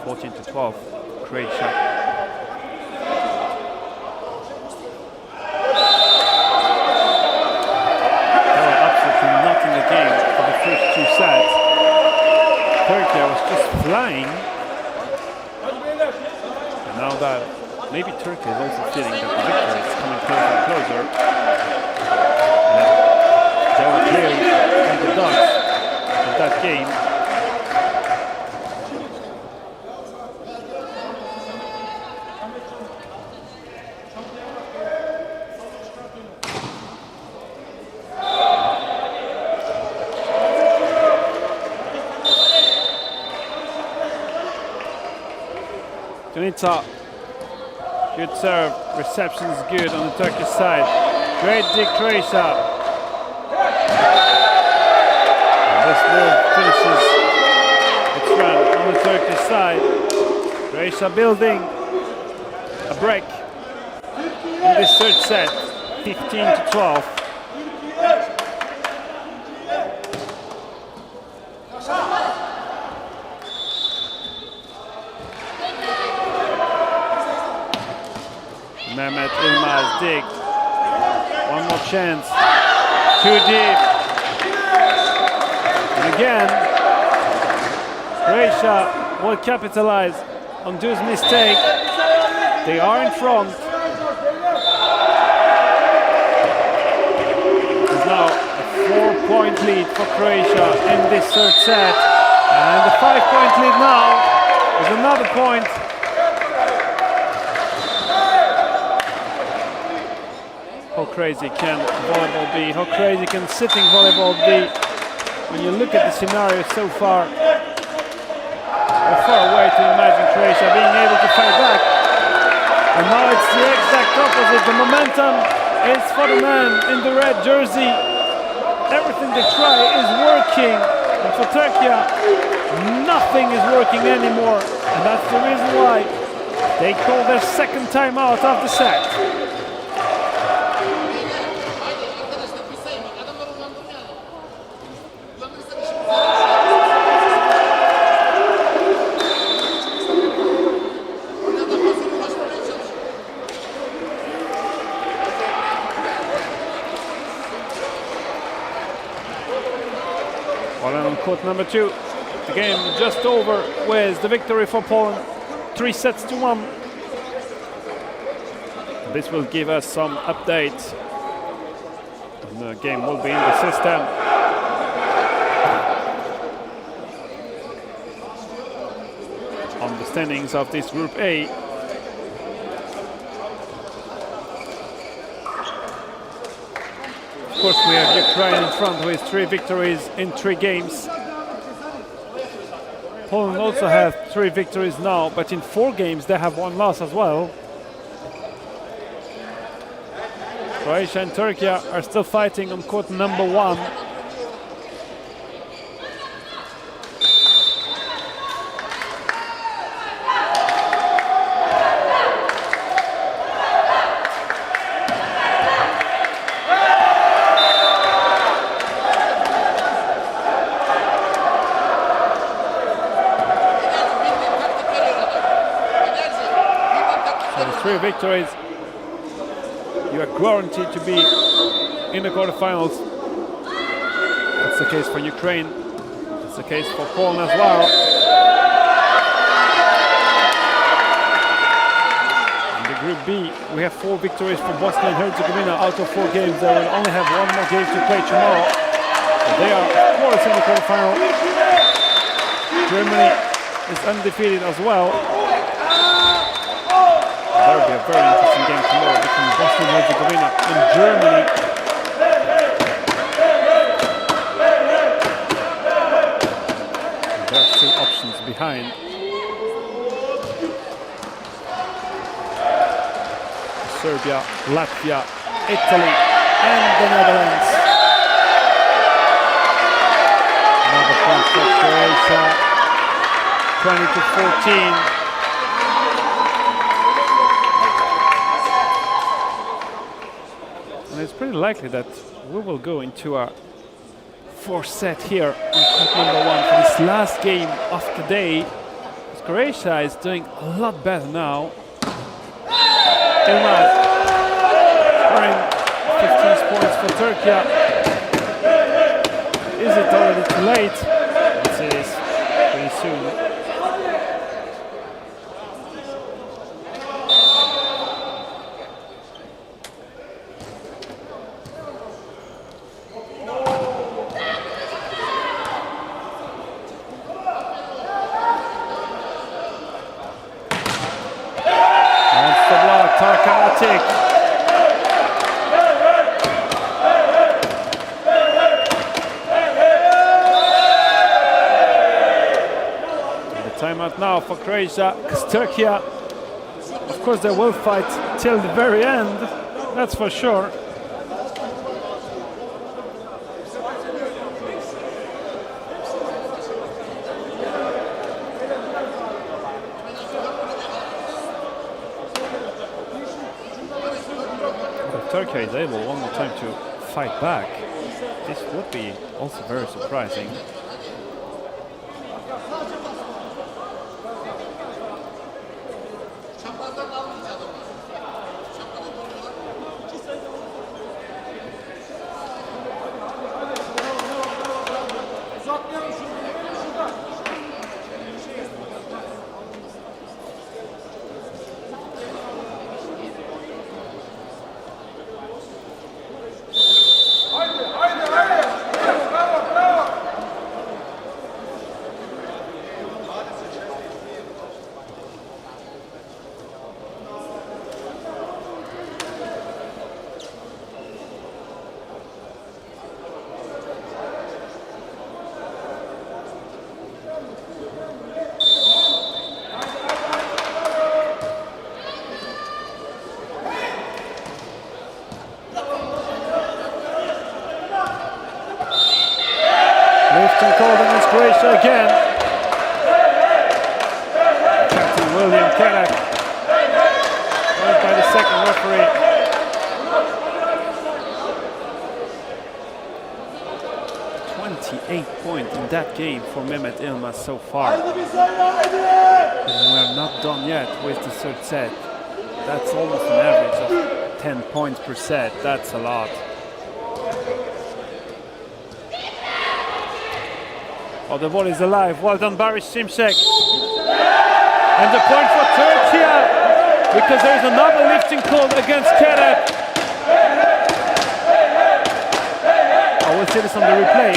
(14-12), Croatia. Not in the game for the first 2 sets. Turkey was just flying. And now that maybe Turkey is also feeling that the victory is coming closer and closer. They were clearly underdogs in that game. Gianitsa, good serve, reception is good on the Turkish side. Great dig Croatia. And this ball finishes its run on the Turkish side. Croatia building a break in this third set, 15-12. Mehmet Ilmaz dig. One more chance. Too deep. And again, Croatia will capitalize on Du's mistake. They are in front. There's now a 4-point lead for Croatia in this third set. And the 5-point lead now is another point. How crazy can volleyball be? How crazy can sitting volleyball be? When you look at the scenario so far, we're far away to imagine Croatia being able to fight back. And now it's the exact opposite. The momentum is for the man in the red jersey. Everything they try is working. And for Turkey, nothing is working anymore. And that's the reason why they call their second timeout of the set. On court number 2, the game just over with the victory for Poland, 3-1. This will give us some updates. And the game will be in the system. On the standings of this Group A. Of course, we have Ukraine in front with 3 victories in 3 games. Poland also have 3 victories now, but in 4 games they have 1 loss as well. Croatia and Turkey are still fighting on court number 1. Victories, you are guaranteed to be in the quarterfinals. That's the case for Ukraine. That's the case for Poland as well. In the Group B, we have 4 victories for Bosnia and Herzegovina out of 4 games. They will only have 1 more game to play tomorrow. So they are, of course, in the quarterfinal. Germany is undefeated as well. That will be a very interesting game tomorrow between Bosnia and Herzegovina and Germany. And there are still options behind. Serbia, Latvia, Italy, and the Netherlands. Another point for Croatia, 20-14. And it's pretty likely that we will go into a 4th set here on court number 1 for this last game of the day. Croatia is doing a lot better now. Yilmaz scoring 15 points for Turkey. Is it already too late? Yes, it is. Pretty soon. Timeout now for Croatia, because Turkey, of course, they will fight till the very end, that's for sure. If Turkey is able one more time to fight back, this would be also very surprising. Lifting called against Croatia again. Captain William Kerak, followed by the second referee. .8 in that game for Mehmet Yilmaz so far. And we're not done yet with the 3rd set. That's almost an average of 10 points per set. That's a lot. Oh, the ball is alive. Well done, Barış Şimşek. And the point for Turkey, because there is another lifting call against Kerak. I will see this on the replay.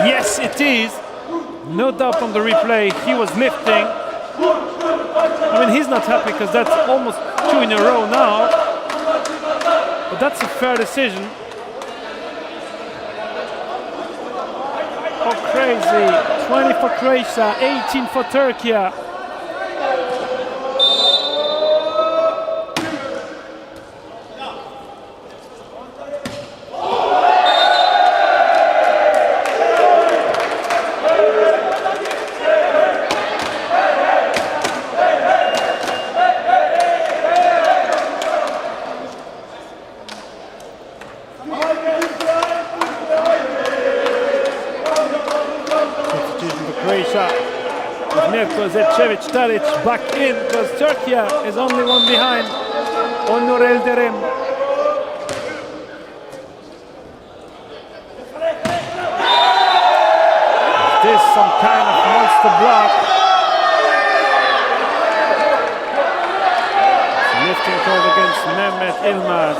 Yes, it is. No doubt on the replay. He was lifting. I mean, he's not happy because that's almost 2 in a row now. But that's a fair decision. Crazy. 20 for Croatia, 18 for Turkey. Tadic back in because Turkey is only one behind. Onur Elderim. Is this some kind of monster block? called against Mehmet Ilmaz.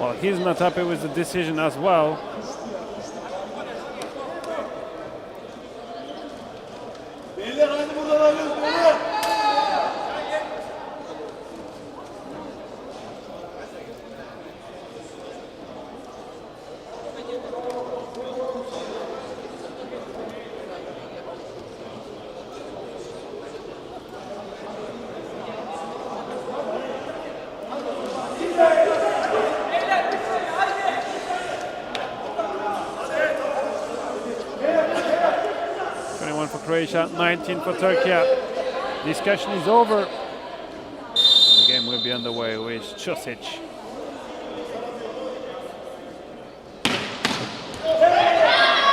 Well, he's not happy with the decision as well. Croatia, 19 for Turkey. Discussion is over. The game will be underway with Čosić.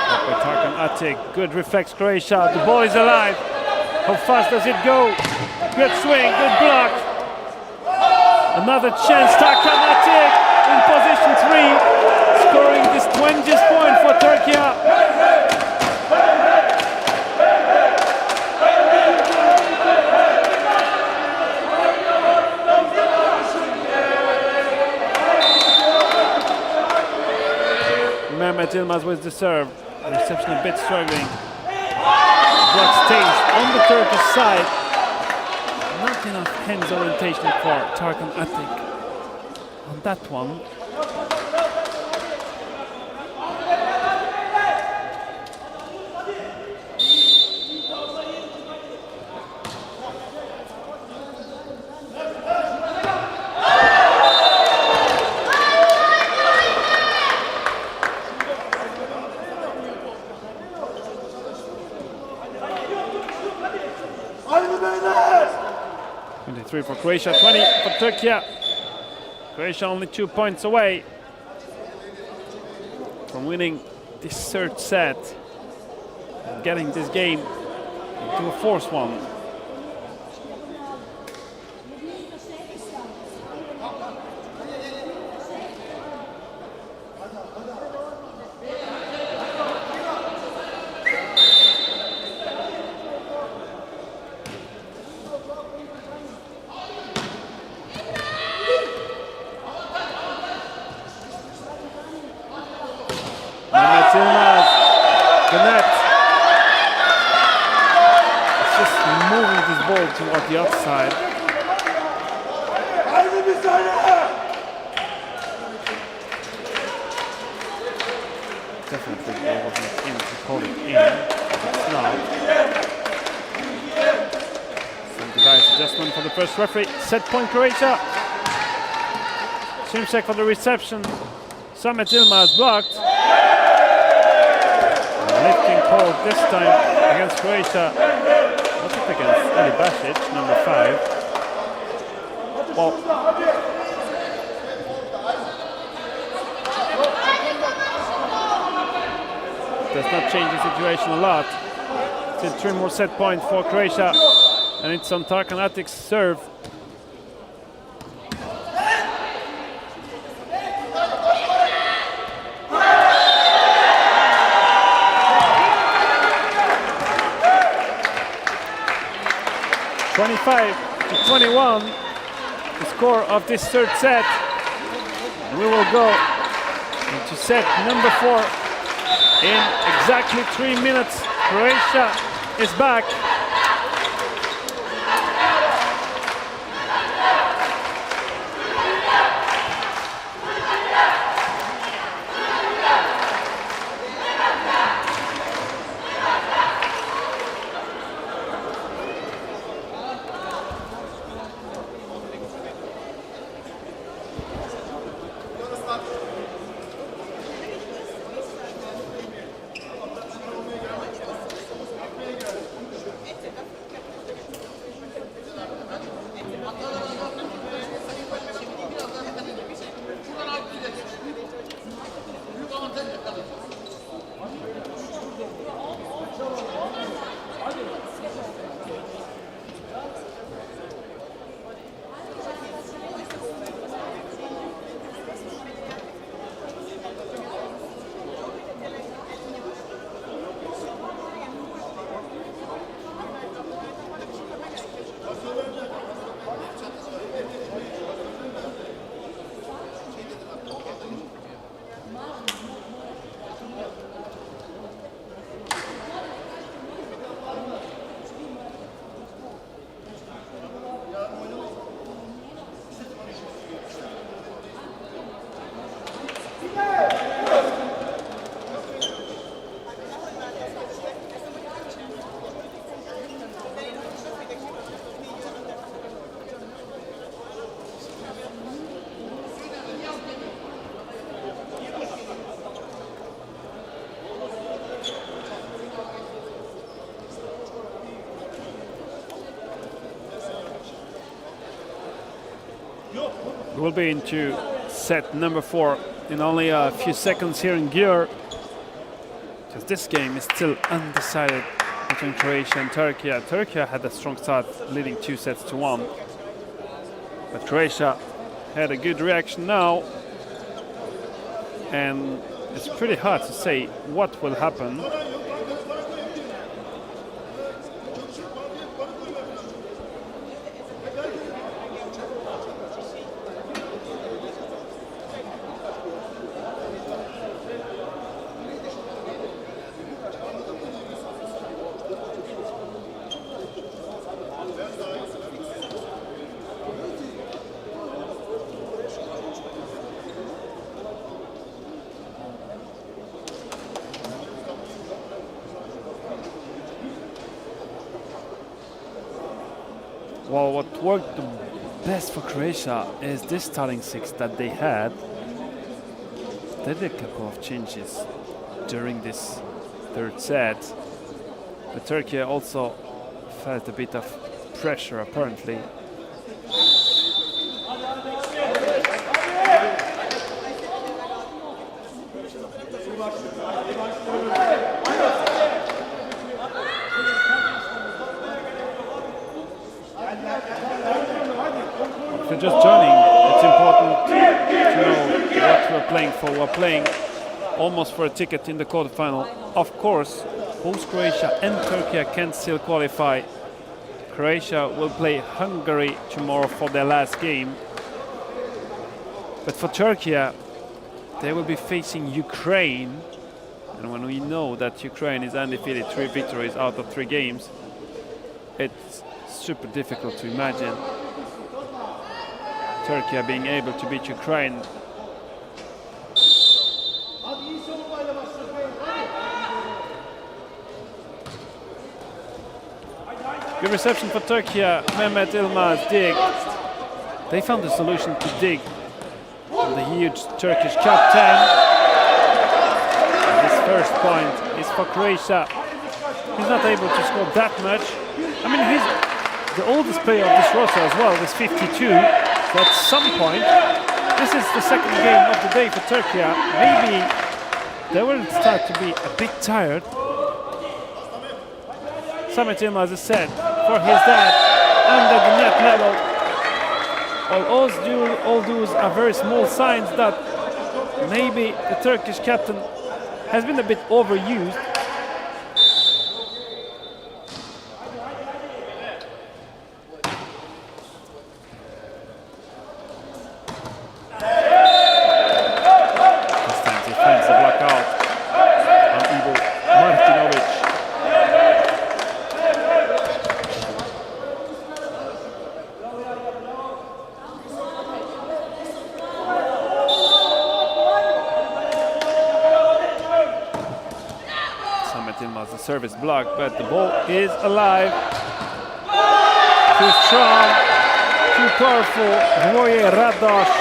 Up with Tarkan Atik. Good reflex, Croatia. The ball is alive. How fast does it go? Good swing, good block. Another chance, Tarkan Atik in position 3, scoring this 20th point for Turkey. Mehmet Ilmaz with the serve. Reception a bit struggling. Block stays on the Turkish side. Not enough hands orientation for Tarkan Atik on that one. For Croatia, 20 for Turkey. Croatia only 2 points away from winning this third set and getting this game to a fourth one. Toward the outside. Definitely ball wasn't in to call it in, but it's not. Some device adjustment for the first referee. Set point Croatia. Šimček for the reception. Samet Ilmaz blocked. Lifting call this time against Croatia. What's up against Ali Basic, number 5. Well, does not change the situation a lot. Still 3 more set points for Croatia, and it's on Tarkan Atik's serve. (25-21), the score of this third set. And we will go into set number 4 in exactly 3 minutes. Croatia is back. We'll be into set number 4 in only a few seconds here in Győr, because this game is still undecided between Croatia and Turkey. Turkey had a strong start, leading 2-1, but Croatia had a good reaction now, and it's pretty hard to say what will happen. Well, what worked the best for Croatia is this starting 6 that they had. They did a couple of changes during this third set, but Turkey also felt a bit of pressure apparently. If you're just joining, it's important to know what we're playing for. We're playing almost for a ticket in the quarterfinal. Of course, both Croatia and Turkey can still qualify. Croatia will play Hungary tomorrow for their last game. But for Turkey, they will be facing Ukraine. And when we know that Ukraine is undefeated, 3 victories out of 3 games, it's super difficult to imagine Turkey being able to beat Ukraine. Good reception for Turkey. Mehmet Yilmaz, dig. They found the solution to dig on the huge Turkish captain. And this first point is for Croatia. He's not able to score that much. I mean, he's the oldest player of this roster as well, with 52. So at some point, this is the second game of the day for Turkey. Maybe they will start to be a bit tired. Samet Yilmaz is set for his dad under the net level. All those are very small signs that maybe the Turkish captain has been a bit overused. Service block, but the ball is alive. Too strong, too powerful. Voje Radoš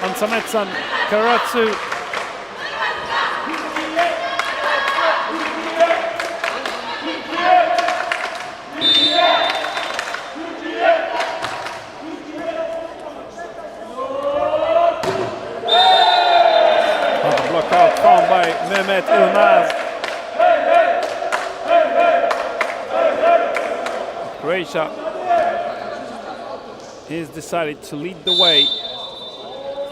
on Sametsan Karatsu. Another block out found by Mehmet Yilmaz. Croatia has decided to lead the way.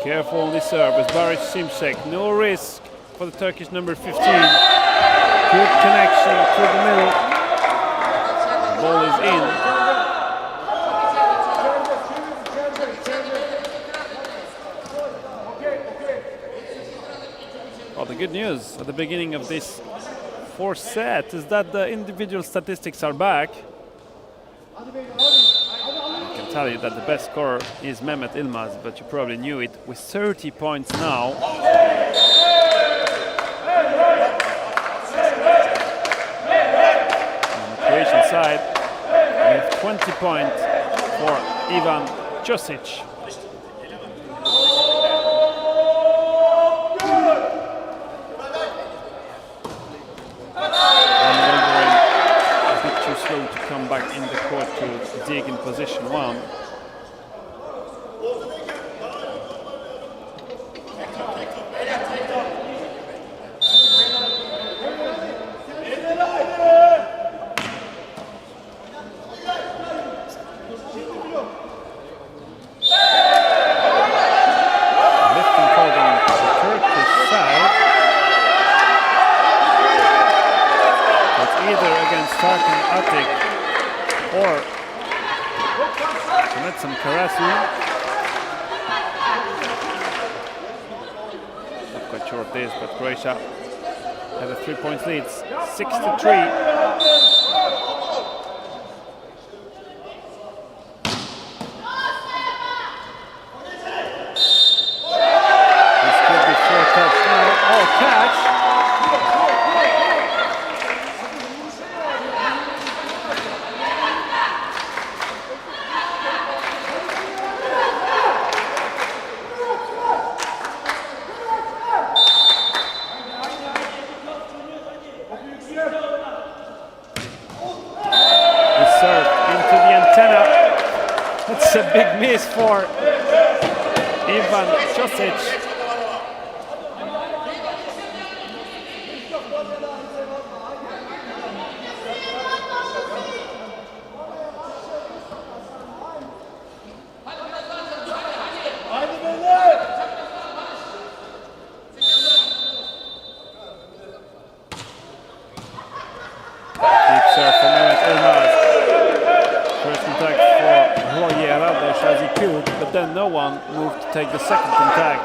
Careful on the serve with Barış Simsek. No risk for the Turkish number 15. Good connection through the middle. The ball is in. Well, the good news at the beginning of this fourth set is that the individual statistics are back. I can tell you that the best scorer is Mehmet Yilmaz, but you probably knew it, with 30 points now. On the Croatian side, we have 20 points for Ivan Josic. To come back in the court to dig in position 1. But Croatia has a 3-point lead, 6-3. This could be 4 touch now. Oh, catch! It's a big miss for Ivan Josic. Deep serve for Mehmet Ilmaz. First contact for as he could, but then no one moved to take the second contact.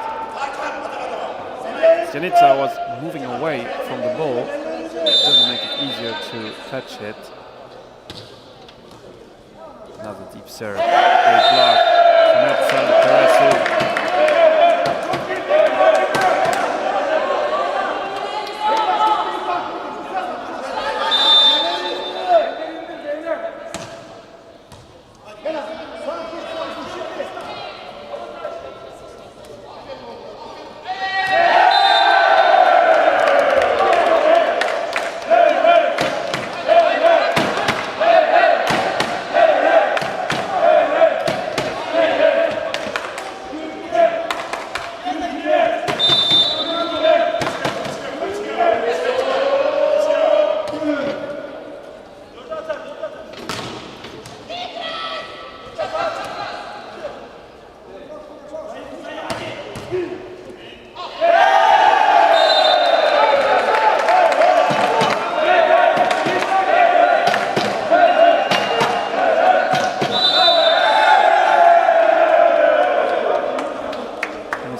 Janica was moving away from the ball. It doesn't make it easier to touch it. Another deep serve. Great block.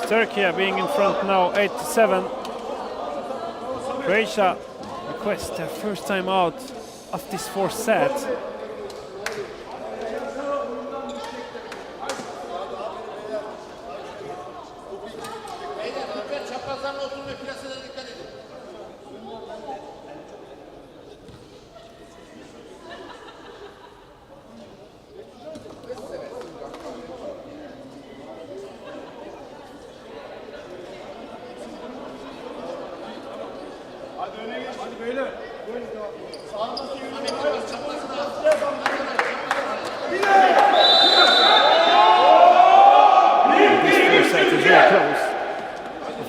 Turkey being in front now, 8-7. Croatia requests their first time out of this fourth set.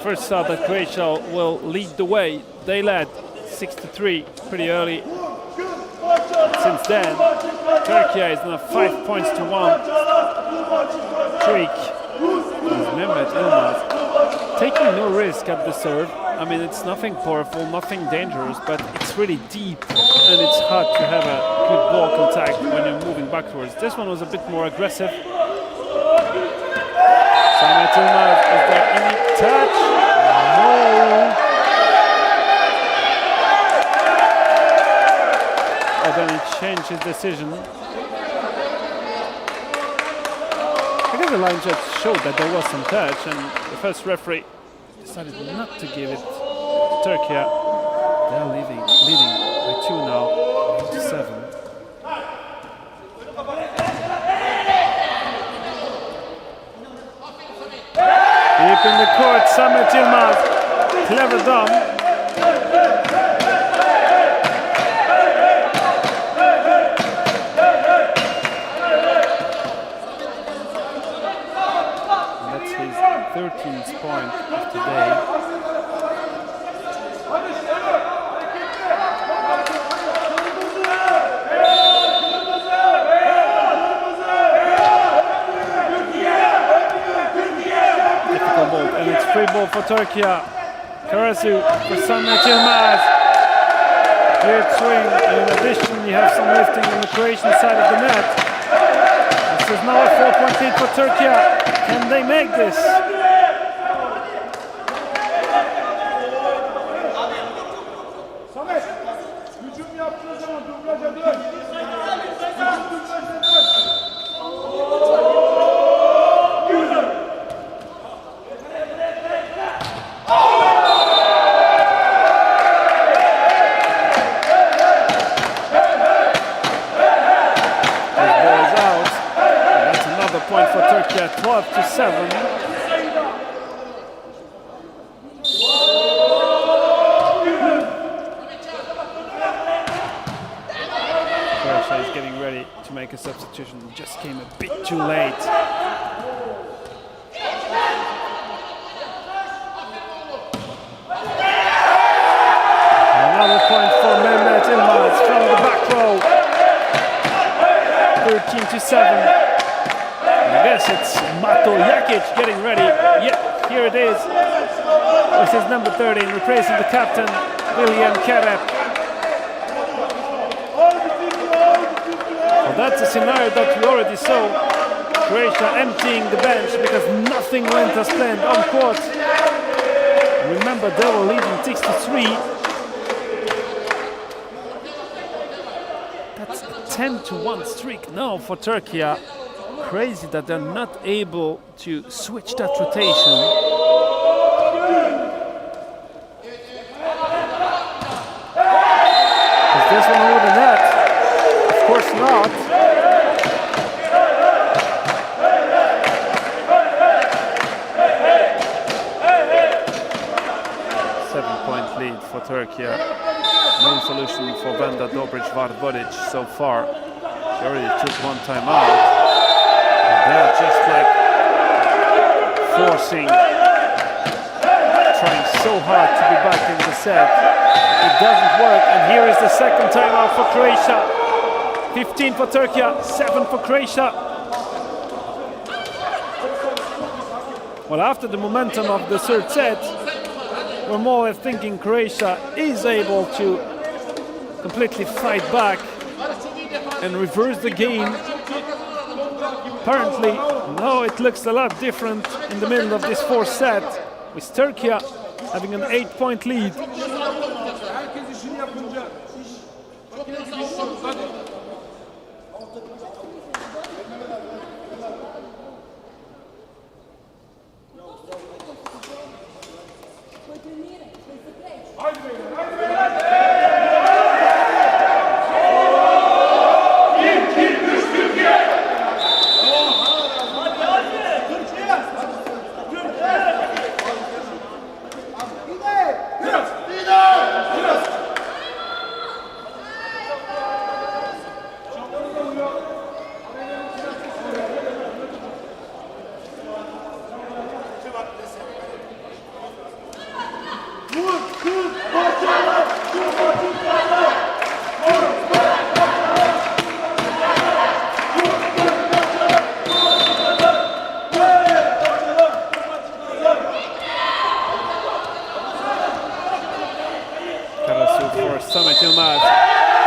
First saw that Croatia will lead the way. They led 6-3 pretty early. Since then, Turkey is now 5 points to 1 streak. Mehmet Ilmaz taking no risk at the serve. I mean, it's nothing powerful, nothing dangerous, but it's really deep and it's hard to have a good ball contact when you're moving backwards. This one was a bit more aggressive. Mehmet Ilmaz, is there any touch? No. Oh, then he changed his decision. I guess the line judge showed that there was some touch, and the first referee decided not to give it to Turkey. They're leading by 2 now, 8-7. Deep in the court, Samet Yilmaz, clever done. 13th point of today. Difficult ball, and it's free ball for Turkey. Karasu for Samet Yilmaz. Great swing, and in addition you have some lifting on the Croatian side of the net. This is now a 4-point lead for Turkey. Can they make this? Point for Turkey at 12-7. Croatia is getting ready to make a substitution. Just came a bit too late. Another point for Mehmet Yilmaz from the back row. 13-7. I guess it's Mato Jakic getting ready. Yep, here it is. This is number 13, replacing the captain, William Kerep. Well, that's a scenario that we already saw. Croatia emptying the bench because nothing went as planned on court. Remember, they were leading 6-3. That's a 10-1 streak now for Turkey. Crazy that they're not able to switch that rotation. Is this one over the net? Of course not. Seven-point lead for Turkey. No solution for Vanda Dobrić-Vardodic so far. She already took one time out. They're just like forcing, trying so hard to be back in the set. It doesn't work, and here is the second timeout for Croatia. 15 for Turkey, 7 for Croatia. Well, after the momentum of the third set, we're more or less thinking Croatia is able to completely fight back and reverse the game. Apparently, no, it looks a lot different in the middle of this fourth set, with Turkey having an 8-point lead.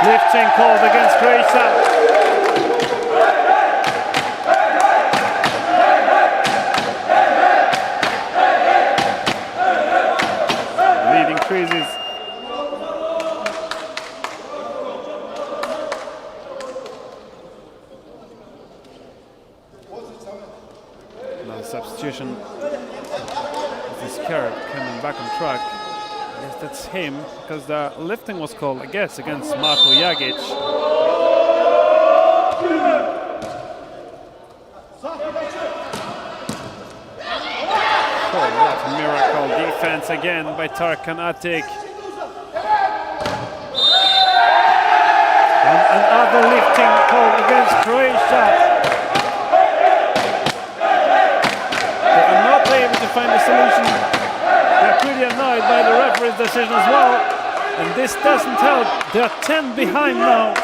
Lifting called against Croatia. Lead increases. Now substitution. This is Kerep coming back on track. Yes, that's him, because the lifting was called, I guess, against Mato Jakic. Oh, what a miracle defense again by Tarkan Atik. And another lifting call against Croatia. They are not able to find decision as well. And this doesn't help. They are 10 behind now.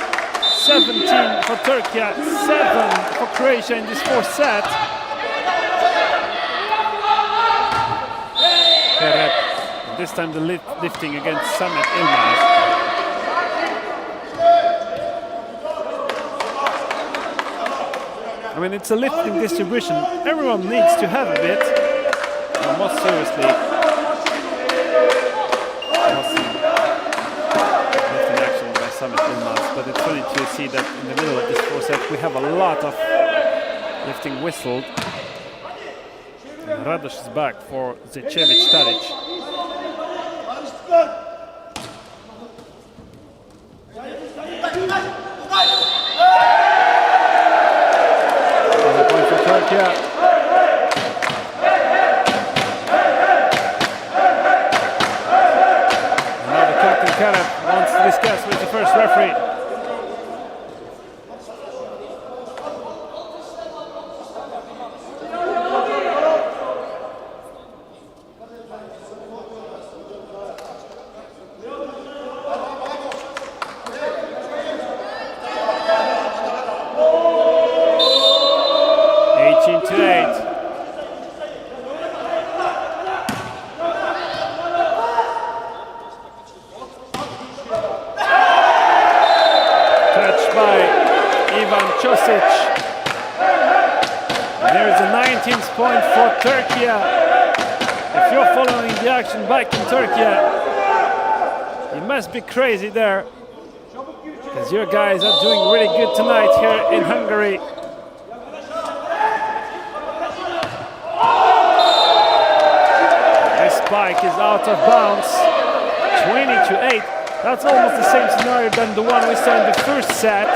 17 for Turkey, 7 for Croatia in this fourth set. Kerep, this time the lifting against Samet Ilmaz. I mean, it's a lifting distribution. Everyone needs to have a bit. And most seriously, lifting action by Samet Ilmaz. But it's funny to see that in the middle of this fourth set we have a lot of lifting whistled. And Radosh is back for Zečević Tarić. Another point for Turkey. Now the captain Kerep wants to discuss with the first referee. There's a 19th point for Turkey. If you're following the action back in Turkey, you must be crazy there, because your guys are doing really good tonight here in Hungary. This spike is out of bounds. 20-8. That's almost the same scenario than the one we saw in the first set.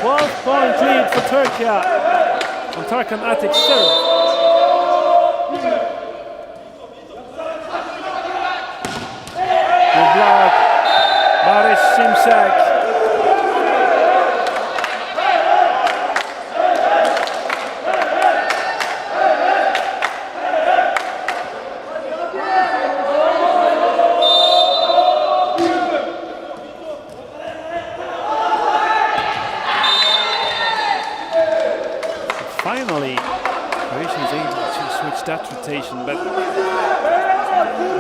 12-point lead for Turkey on Tarkan Atik's serve. Good block, Barış Şimşek. Finally, Croatia is able to switch that rotation, but I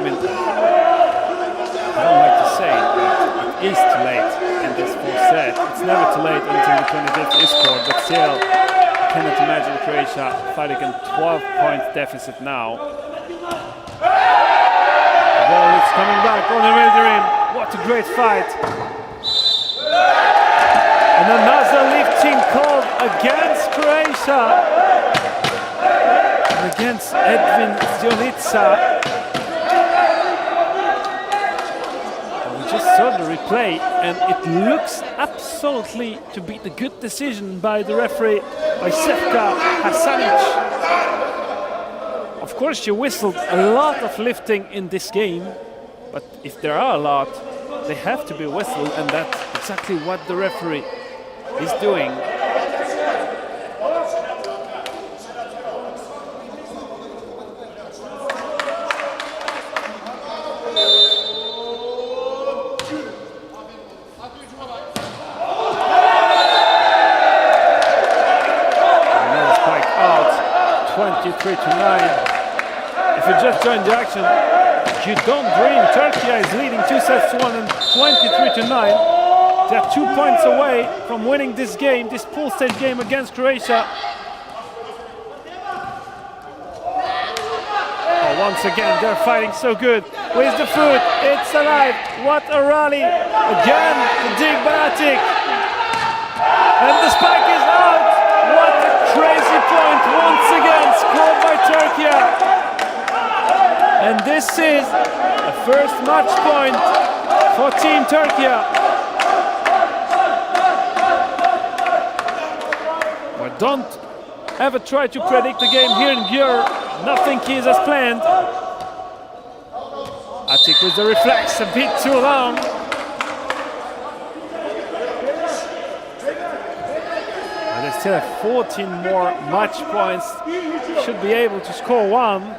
mean, I don't like to say that it is too late in this fourth set. It's never too late until the 25th is scored, but still, I cannot imagine Croatia fighting a 12-point deficit now. The ball is coming back on the rim. What a great fight! And another lifting called against Croatia and against Edvin Zjonica. We just saw the replay and it looks absolutely to be the good decision by the referee, by Sefka Hasanic. Of course, she whistled a lot of lifting in this game, but if there are a lot, they have to be whistled, and that's exactly what the referee is doing. Another spike out, 23-9. If you just joined the action, you don't dream. Turkey is leading 2-1 and 23-9. They are 2 points away from winning this game, this pool stage game against Croatia. Oh, once again, they're fighting so good. With the foot, it's alive. What a rally. Again, to Dig Baratic. And the spike is out. What a crazy point. Once again, scored by Turkey. And this is the first match point for Team Turkey. Don't ever try to predict the game here in Győr. Nothing is as planned. Atik with the reflex, a bit too long. And they still have 14 more match points. Should be able to score one.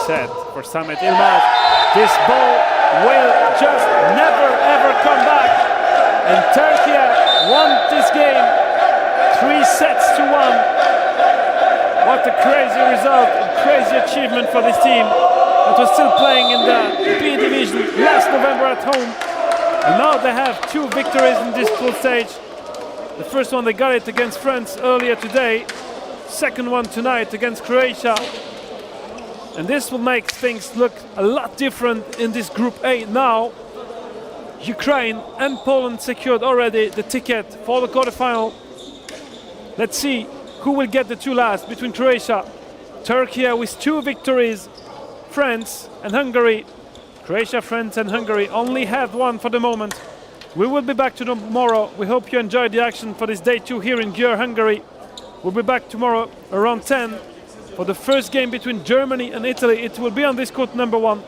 set for Samet Ilmaz. This ball will just never ever come back. And Turkey won this game 3-1. What a crazy result, a crazy achievement for this team that was still playing in the B division last November at home. And now they have 2 victories in this pool stage. The first one they got it against France earlier today. Second one tonight against Croatia. And this will make things look a lot different in this Group A now. Ukraine and Poland secured already the ticket for the quarterfinal. Let's see who will get the 2 last between Croatia, Turkey with 2 victories, France and Hungary. Croatia, France and Hungary only have 1 for the moment. We will be back tomorrow. We hope you enjoyed the action for this day 2 here in Győr, Hungary. We'll be back tomorrow around 10 for the first game between Germany and Italy. It will be on this court number 1.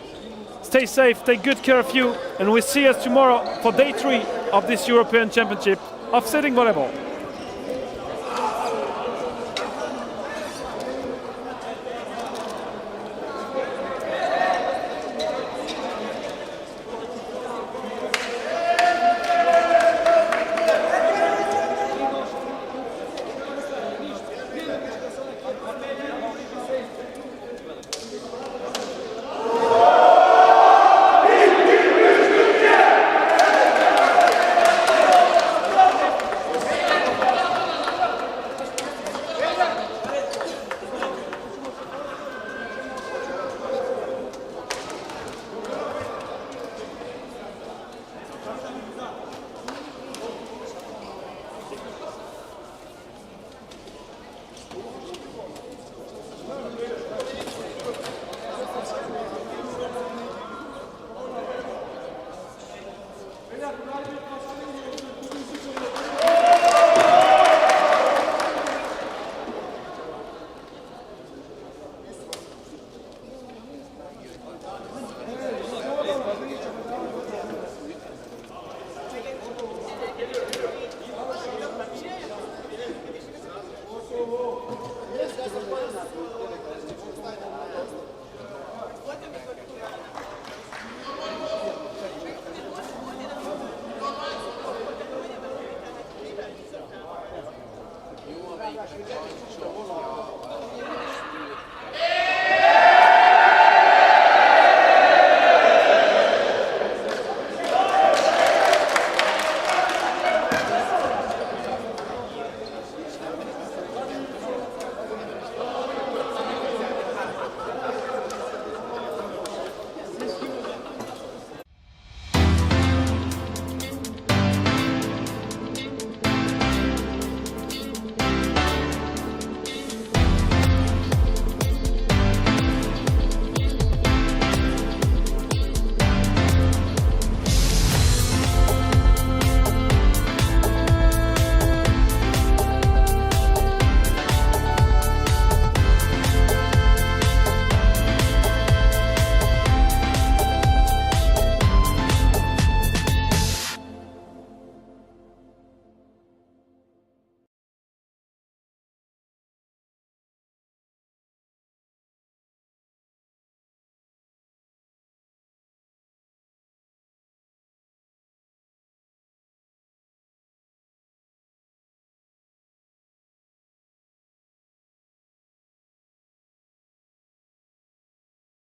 Stay safe, take good care of you, and we'll see us tomorrow for day 3 of this European Championship of Sitting Volleyball.